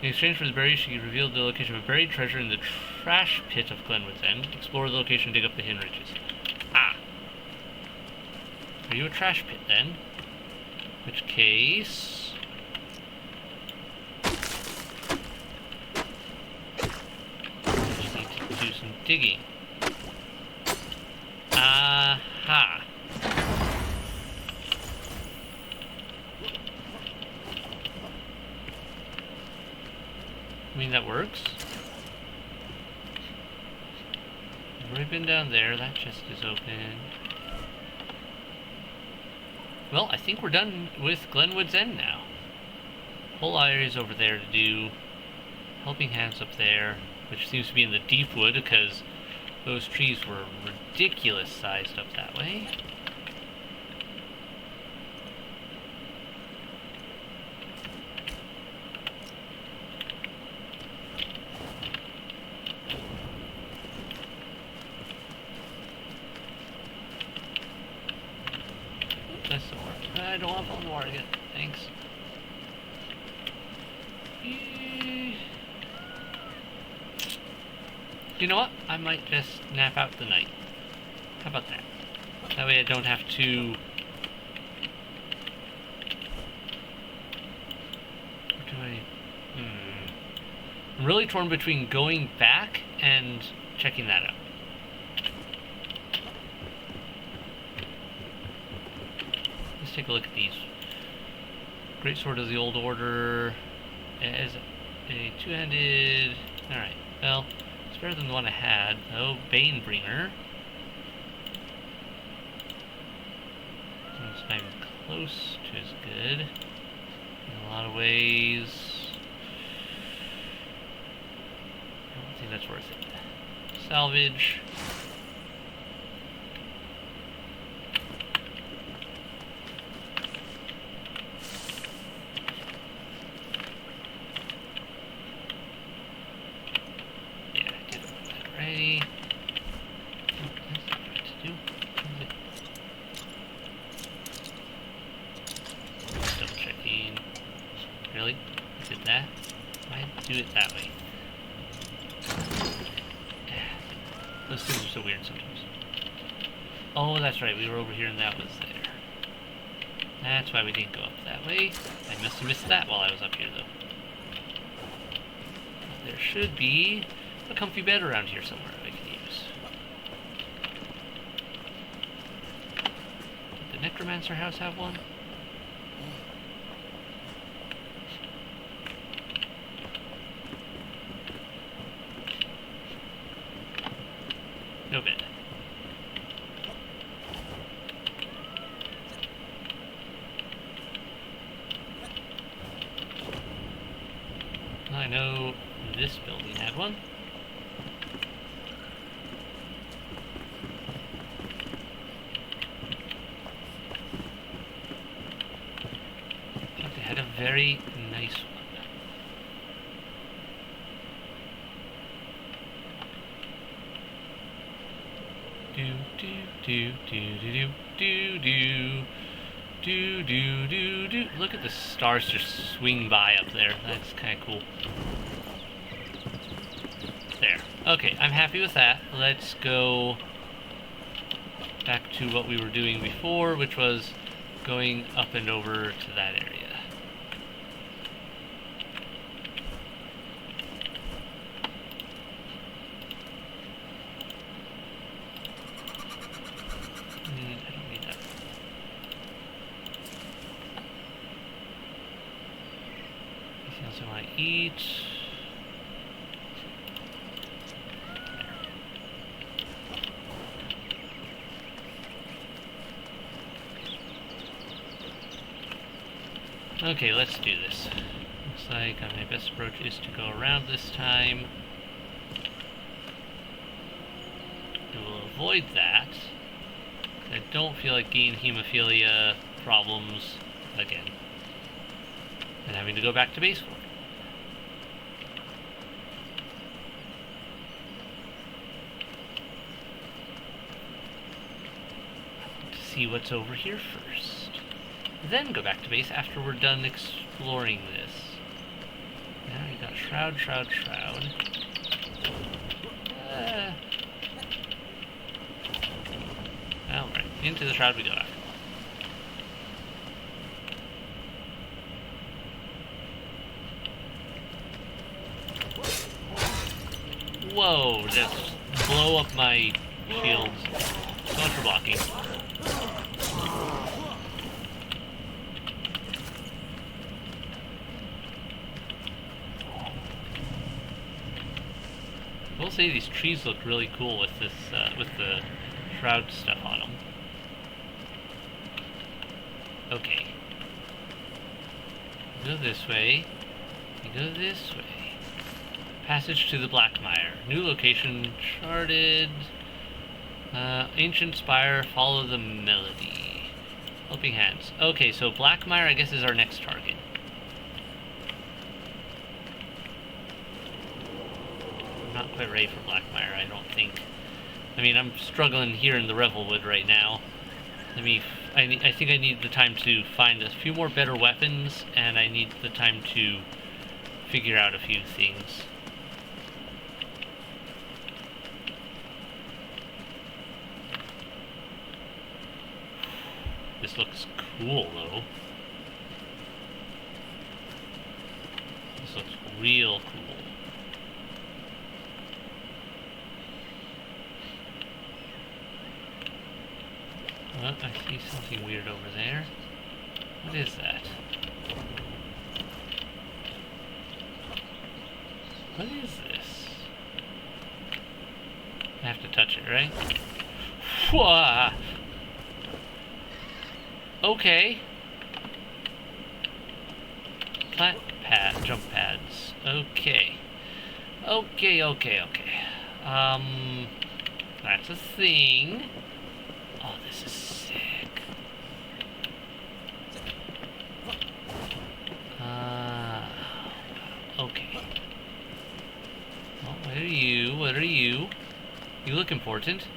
In exchange for the berries, she revealed the location of a buried treasure in the trash pit of Glenwood's End. Explore the location, dig up the hidden riches. Ah! Are you a trash pit then? In which case... I just need to do some digging. Aha! I mean, that works. I've already been down there. That chest is open. Well, I think we're done with Glenwood's End now. Whole area's over there to do. Helping Hands up there, which seems to be in the deep wood because those trees were ridiculous sized up that way. I don't want to fall in the water again. Thanks. You know what? I might just nap out the night. How about that? That way I don't have to... What do I... I'm really torn between going back and checking that out. Let's take a look at these. Great Sword of the Old Order. As a two-handed... Alright, well, it's better than the one I had. Oh, Banebringer. It's not even close to as good. In a lot of ways. I don't think that's worth it. Salvage. Those things are so weird sometimes. Oh, that's right, we were over here and that was there. That's why we didn't go up that way. I must have missed that while I was up here, though. There should be a comfy bed around here somewhere I can use. Did the Necromancer house have one? No bed. I know this building had one. I think they had a very nice one. Do do do do do do do do do do. Look at the stars just swing by up there. That's kind of cool. There. Okay, I'm happy with that. Let's go back to what we were doing before, which was going up and over to that area. I don't need that. Anything else I want to eat? Okay, let's do this. Looks like my best approach is to go around this time. We will avoid that. I don't feel like getting hemophilia problems again. And having to go back to base for it. I want to see what's over here first. Then go back to base after we're done exploring this. Now we got Shroud, Shroud, Shroud. Alright, into the Shroud we go after. Whoa, just blow up my shields. So much for blocking. I will say these trees look really cool with this, with the shroud stuff on them. Okay. You go this way. You go this way. Passage to the Blackmire. New location, charted. Ancient Spire, follow the melody. Helping Hands. Okay, so Blackmire, I guess, is our next target. Not quite ready for Blackmire, I don't think. I mean, I'm struggling here in the Revelwood right now. I think I need the time to find a few more better weapons, and I need the time to figure out a few things. This looks cool, though. This looks real cool. Oh, I see something weird over there. What is that? What is this? I have to touch it, right? Whoa! Okay. Jump pads. Okay. Okay. That's a thing. Oh, this is sick. Okay. Well, what are you? You look important.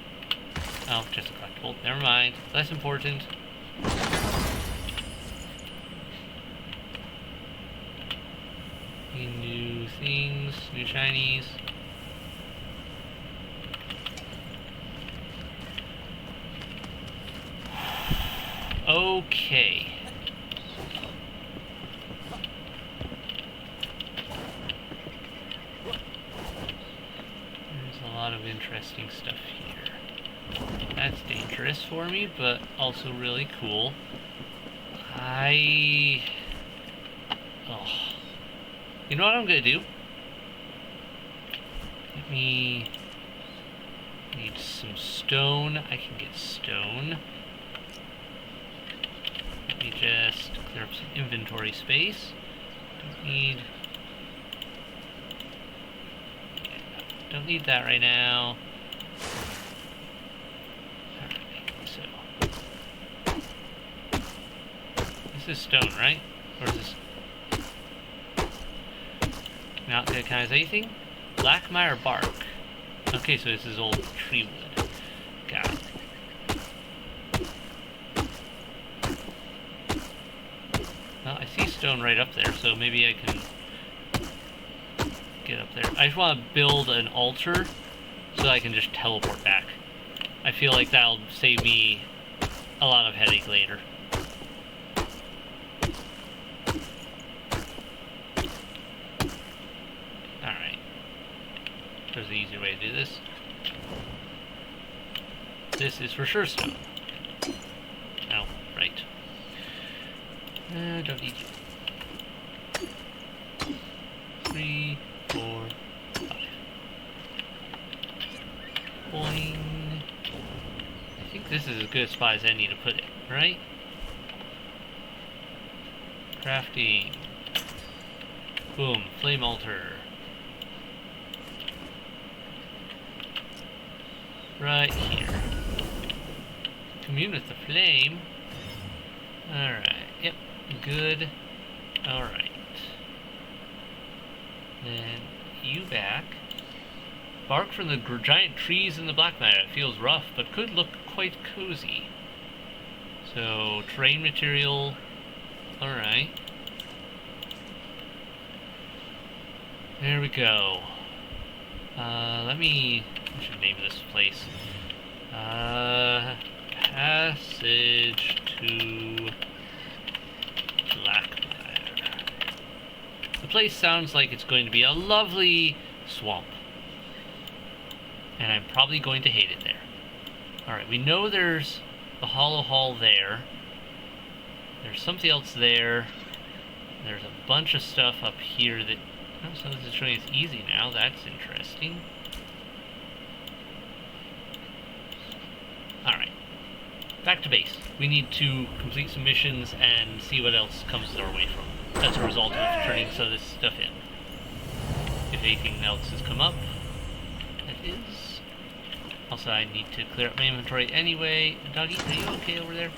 Oh, just a collectible. Never mind. Less important. Any new things? New shinies? Okay. There's a lot of interesting stuff here. That's dangerous for me, but also really cool. You know what I'm gonna do? Let me... need some stone. I can get stone. Let me just clear up some inventory space. Don't need that right now. Alright, so this is stone, right? Or is this not good? Can I say anything? Blackmire bark. Okay, so this is old tree wood. Got it. Well, I see stone right up there, so maybe I can get up there. I just want to build an altar so I can just teleport back. I feel like that'll save me a lot of headache later. Alright. There's the easier way to do this. This is for sure stone. Oh, right. Don't need you. 3, 4, 5. Boing. I think this is as good a spot as any to put it, right? Crafting. Boom. Flame altar. Right here. Commune with the flame. Alright. Yep. Good. Alright. Then you back. Bark from the giant trees in the Blackmire. It feels rough, but could look quite cozy. So, terrain material. Alright. There we go. I should name this place. Passage to Blackmire. The place sounds like it's going to be a lovely swamp. And I'm probably going to hate it there. Alright, we know there's the hollow hall there. There's something else there. There's a bunch of stuff up here that... Oh, so this is showing it's easy now. That's interesting. Alright. Back to base. We need to complete some missions and see what else comes our way from. As a result of turning some of this stuff in. If anything else has come up. That is. Also, I need to clear up my inventory anyway. Doggy, are you okay over there?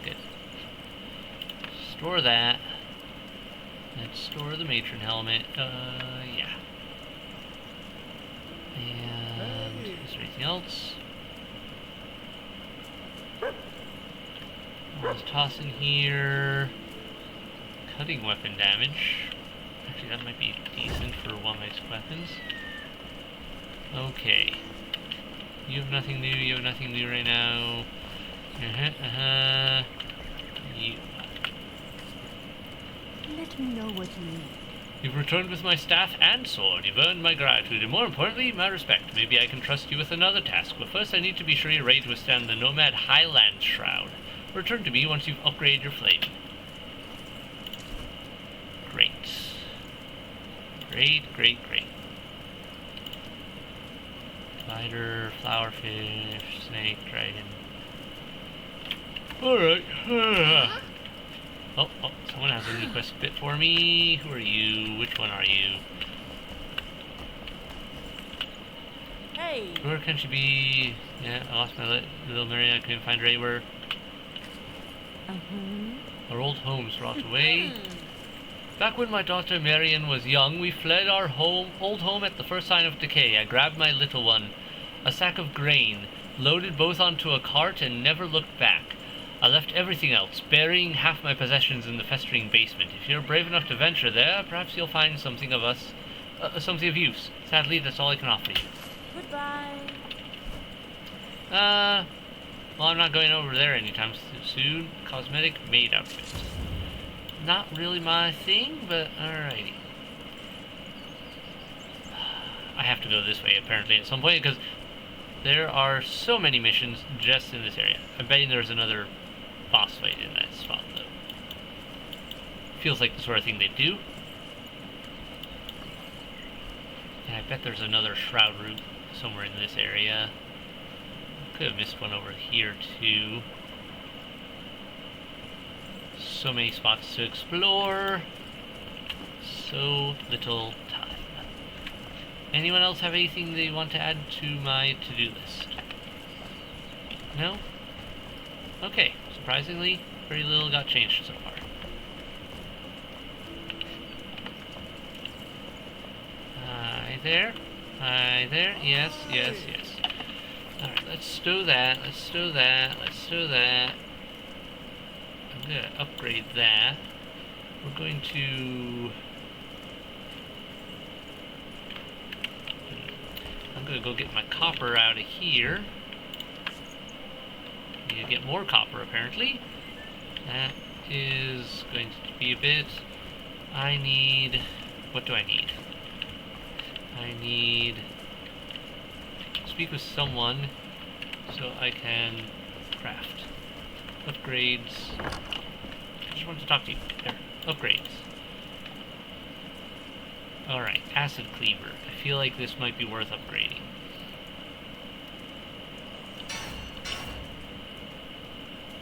Good. Store that. Let's store the matron helmet. Yeah. And is there anything else? Let's toss in here. Cutting weapon damage. Actually, that might be decent for one of my weapons. Okay. You have nothing new, you have nothing new right now. You. Let me know what you need. You've returned with my staff and sword. You've earned my gratitude, and more importantly, my respect. Maybe I can trust you with another task, but first I need to be sure you're ready to withstand the Nomad Highland Shroud. Return to me once you've upgraded your flame. Great. Great. Spider, flowerfish, snake, dragon. Alright. Oh, someone has a new quest bit for me. Who are you? Which one are you? Hey! Where can she be? Yeah, I lost my little Marion. I couldn't find her anywhere. Our old home's rot away. Back when my daughter Marion was young, we fled our old home at the first sign of decay. I grabbed my little one, a sack of grain, loaded both onto a cart and never looked back. I left everything else, burying half my possessions in the festering basement. If you're brave enough to venture there, perhaps you'll find something of us, something of use. Sadly, that's all I can offer you. Goodbye. Well, I'm not going over there anytime soon. Cosmetic maid outfit. Not really my thing, but alrighty. I have to go this way, apparently, at some point, because there are so many missions just in this area. I'm betting there's another boss fight in that spot, though. Feels like the sort of thing they do. And I bet there's another shroud route somewhere in this area. Could have missed one over here, too. So many spots to explore. So little time. Anyone else have anything they want to add to my to-do list? No? Okay. Surprisingly, very little got changed so far. Hi there. Hi there. Yes. Alright, let's stow that. I'm going to upgrade that. We're going to... I'm going to go get my copper out of here. Need to get more copper, apparently. That is going to be a bit... I need... What do I need? I need... Speak with someone so I can craft. Upgrades. I just want to talk to you. There. Upgrades. Alright, acid cleaver. I feel like this might be worth upgrading.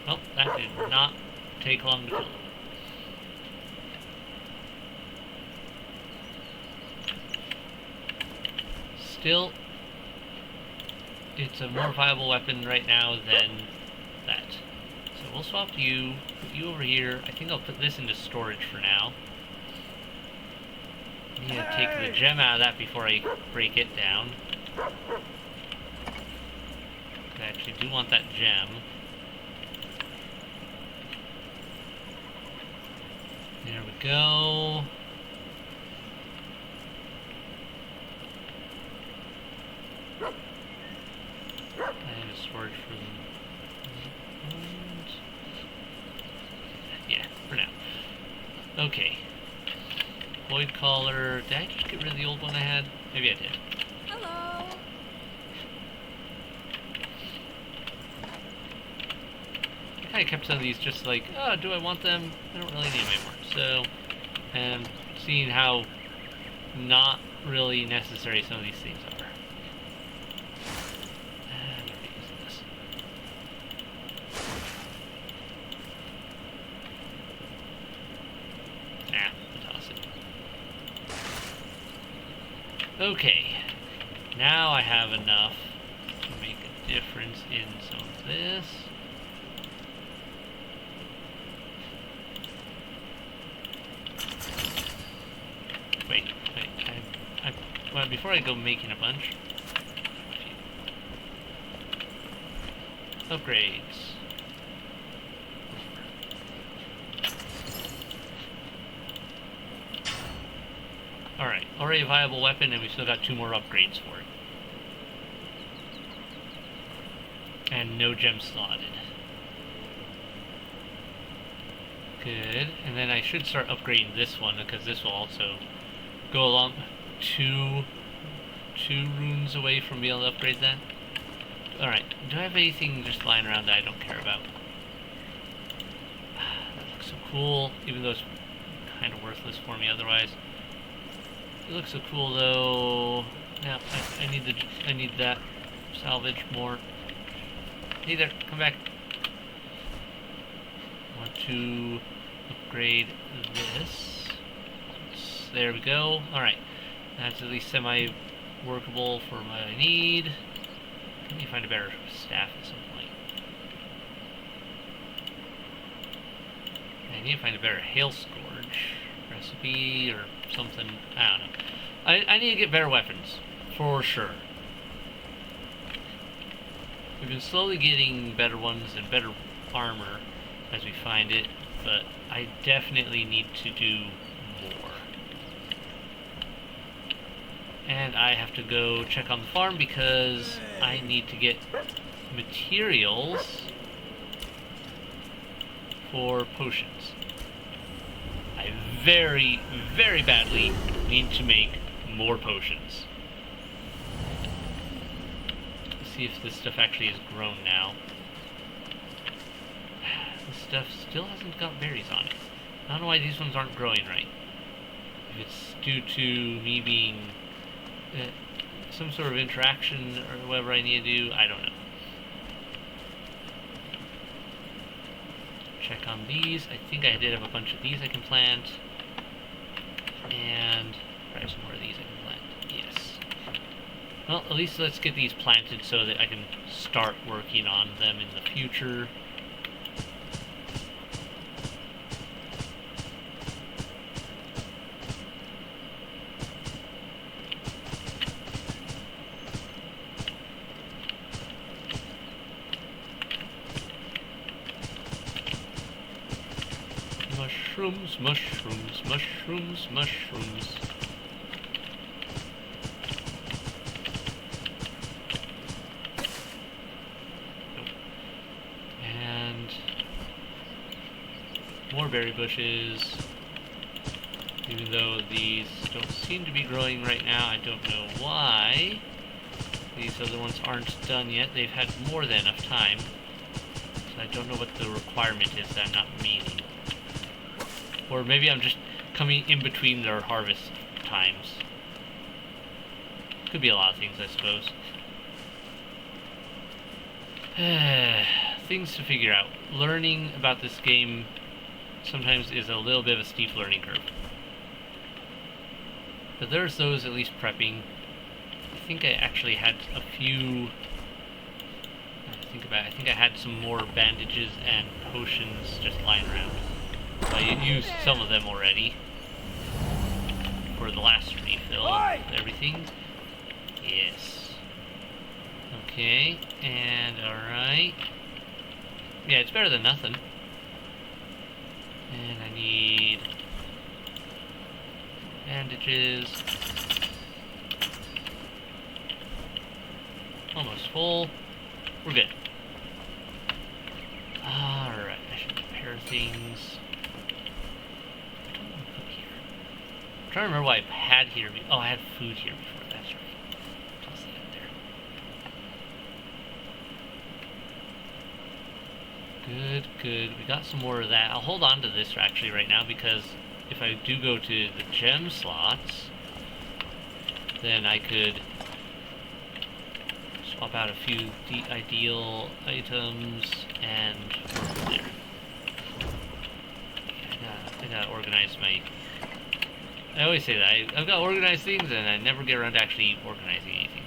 Well, that did not take long to kill. Still, it's a more viable weapon right now than that. So we'll swap you, put you over here. I think I'll put this into storage for now. I need to take the gem out of that before I break it down. I actually do want that gem. There we go. I have storage for them. Yeah, for now. Okay. Void collar. Did I just get rid of the old one I had? Maybe I did. Hello. I kind of kept some of these just like, oh, do I want them? I don't really need them anymore. So, and seeing how not really necessary some of these things are. Okay, now I have enough to make a difference in some of this. Wait, well, before I go making a bunch, upgrades. Alright, already a viable weapon, and we still got 2 more upgrades for it. And no gem slotted. Good. And then I should start upgrading this one, because this will also go along 2 runes away from being able to upgrade that. Alright, do I have anything just lying around that I don't care about? That looks so cool, even though it's kind of worthless for me otherwise. It looks so cool though. Yeah, I need that salvage more. Hey there, come back. I want to upgrade this. There we go. Alright. That's at least semi-workable for what I need. Let me find a better staff at some point. I need to find a better hail scourge recipe or something. I don't know. I need to get better weapons, for sure. We've been slowly getting better ones and better armor as we find it, but I definitely need to do more. And I have to go check on the farm because I need to get materials for potions. I very, very badly need to make more potions. Let's see if this stuff actually has grown now. This stuff still hasn't got berries on it. I don't know why these ones aren't growing right. If it's due to me being some sort of interaction or whatever I need to do, I don't know. Check on these. I think I did have a bunch of these I can plant. And grab some more of these I can plant. Yes. Well, at least let's get these planted so that I can start working on them in the future. Mushrooms, mushrooms, mushrooms, mushrooms. Nope. And more berry bushes. Even though these don't seem to be growing right now, I don't know why. These other ones aren't done yet. They've had more than enough time. So I don't know what the requirement is that I'm not meeting. Or maybe I'm just coming in between their harvest times. Could be a lot of things, I suppose. Things to figure out. Learning about this game sometimes is a little bit of a steep learning curve. But there's those at least prepping. I think I actually had a few... I think I had some more bandages and potions just lying around. I used some of them already for the last refill and everything. Yes. Okay, and alright. Yeah, it's better than nothing. And I need bandages. Almost full. We're good. Alright, I should prepare things. I'm trying to remember what I've had here. Oh, I had food here before. That's right. Toss that up there. Good, good. We got some more of that. I'll hold on to this actually right now because if I do go to the gem slots, then I could swap out a few ideal items and work there. I gotta organize my... I always say that. I've got to organize things, and I never get around to actually organizing anything.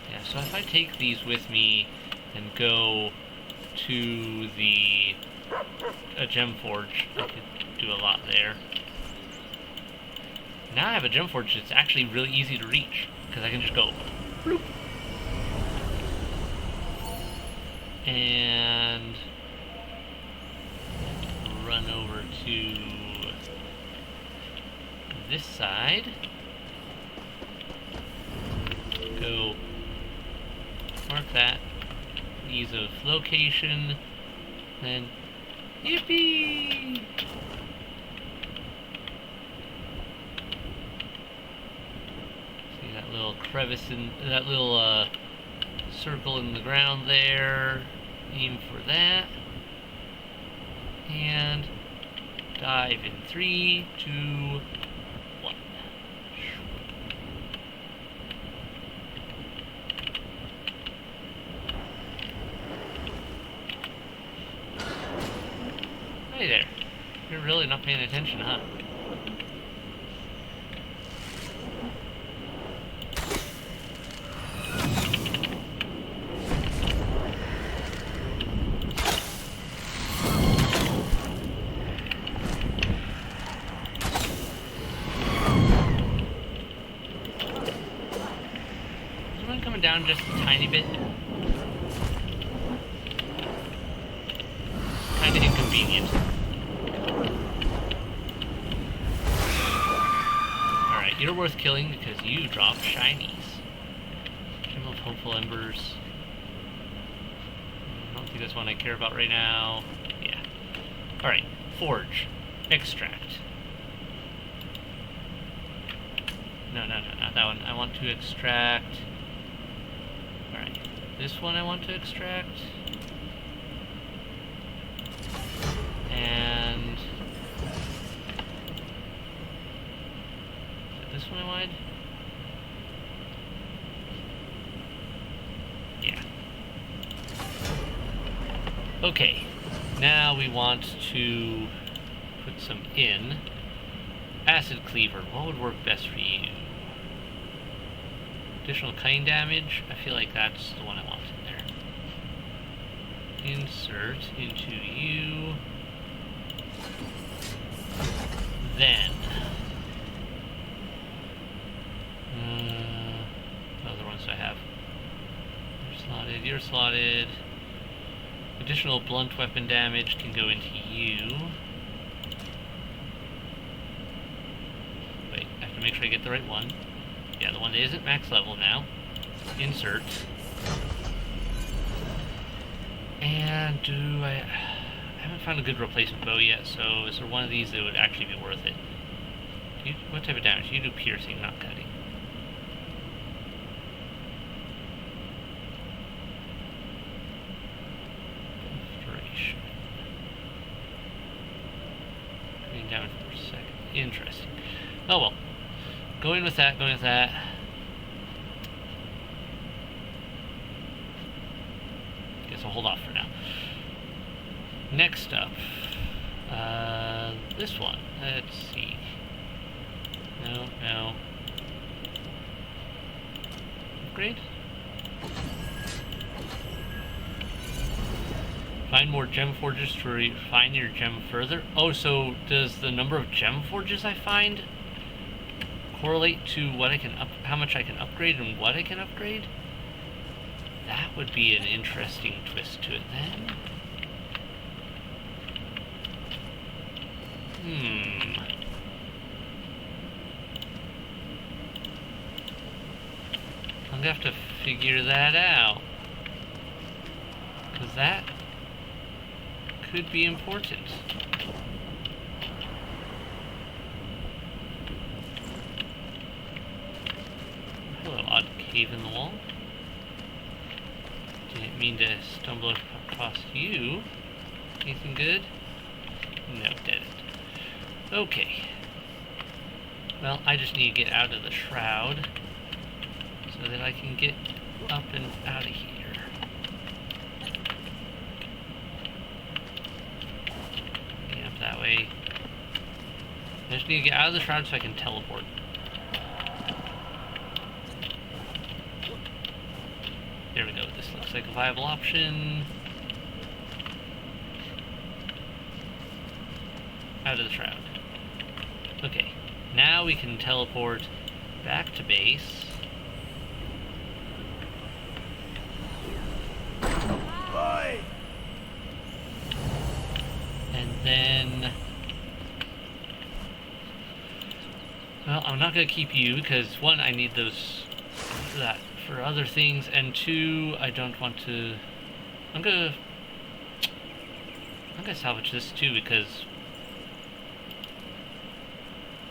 Yeah, so if I take these with me and go to the gem forge, I could do a lot there. Now I have a gem forge that's actually really easy to reach, because I can just go bloop. And run over to this side. Go mark that. Ease of location. Then, yippee! See that little crevice in that little circle in the ground there. Aim for that. And dive in 3, 2, 1. Hey there. You're really not paying attention, huh? Down just a tiny bit. Kind of inconvenient. Alright, you're worth killing because you drop shinies. Gem of Hopeful Embers. I don't think that's one I care about right now. Yeah. Alright, Forge. Extract. No, not that one. I want to extract... Alright, this one I want to extract. And... is it this one I wanted? Yeah. Okay, now we want to put some in. Acid Cleaver, what would work best for you? Additional kind damage, I feel like that's the one I want in there. Insert into you. Then. What other ones do I have? You're slotted. Additional blunt weapon damage can go into you. Wait, I have to make sure I get the right one. Yeah, the one that isn't max level now. Insert. And I haven't found a good replacement bow yet, so is there one of these that would actually be worth it? What type of damage? You do piercing, not cutting. Perforation. Cutting damage per second. Interesting. Oh well. Going with that, Guess I'll hold off for now. Next up, this one. Let's see. No. Upgrade? Find more gem forges to refine your gem further. Oh, so does the number of gem forges I find correlate to what I can how much I can upgrade and what I can upgrade? That would be an interesting twist to it then. I'm gonna have to figure that out, because that could be important. Hello, odd cave in the wall. Didn't mean to stumble across you. Anything good? No, didn't. Okay. Well, I just need to get out of the shroud so that I can get up and out of here. Get up that way. I just need to get out of the shroud so I can teleport. There we go. This looks like a viable option. Out of the shroud. Okay. Now we can teleport back to base. Bye. And then I'm not gonna keep you because one, I need that for other things, and two, I don't want to. I'm gonna salvage this too because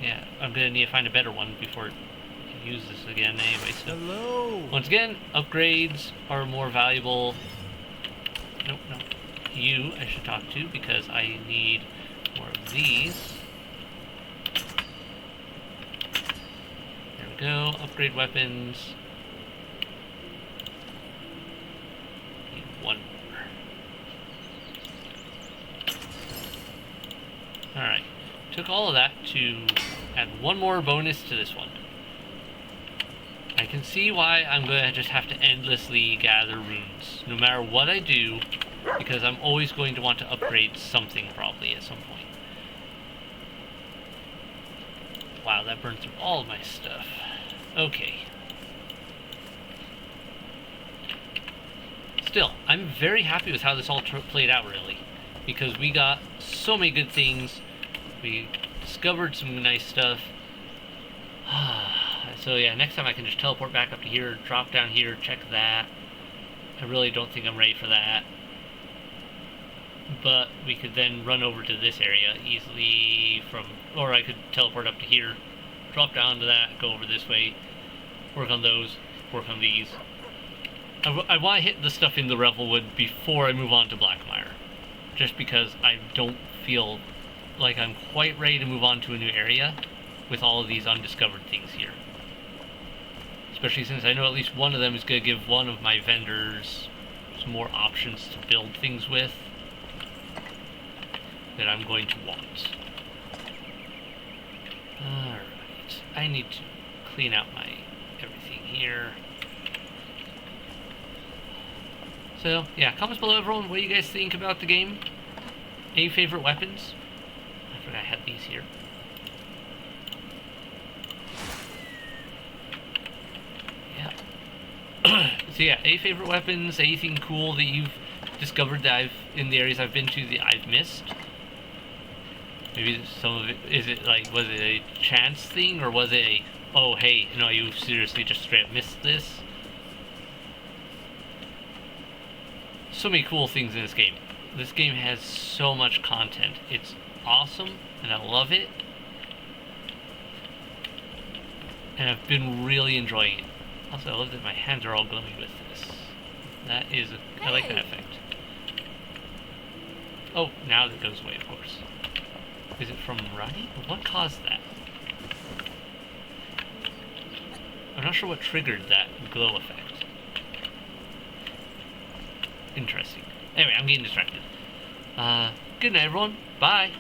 yeah, I'm gonna need to find a better one before I can use this again anyway. So Hello. once again, upgrades are more valuable. Nope, nope. You I should talk to because I need more of these. There we go. Upgrade weapons. Need one more. Alright. Took all of that to add one more bonus to this one. I can see why I'm going to just have to endlessly gather runes, no matter what I do, because I'm always going to want to upgrade something probably at some point. Wow, that burned through all of my stuff. Okay. Still, I'm very happy with how this all played out, really, because we got so many good things. We discovered some nice stuff. So yeah, next time I can just teleport back up to here, drop down here, check that. I really don't think I'm ready for that. But we could then run over to this area easily or I could teleport up to here, drop down to that, go over this way, work on those, work on these. I want to hit the stuff in the Revelwood before I move on to Blackmire, just because I don't feel like I'm quite ready to move on to a new area with all of these undiscovered things here. Especially since I know at least one of them is going to give one of my vendors some more options to build things with that I'm going to want. Alright, I need to clean out my everything here. So, yeah, comments below everyone, what do you guys think about the game? Any favorite weapons? I forgot I had these here. So yeah, any favorite weapons, anything cool that you've discovered that in the areas I've been to that I've missed? Maybe some of it, was it a chance thing, or was it a, oh hey, no, you seriously just straight up missed this? So many cool things in this game. This game has so much content. It's awesome, and I love it. And I've been really enjoying it. Also, I love that my hands are all glowing with this. That is, I like that effect. Oh, now that goes away, of course. Is it from running? What caused that? I'm not sure what triggered that glow effect. Interesting. Anyway, I'm getting distracted. Good night, everyone. Bye.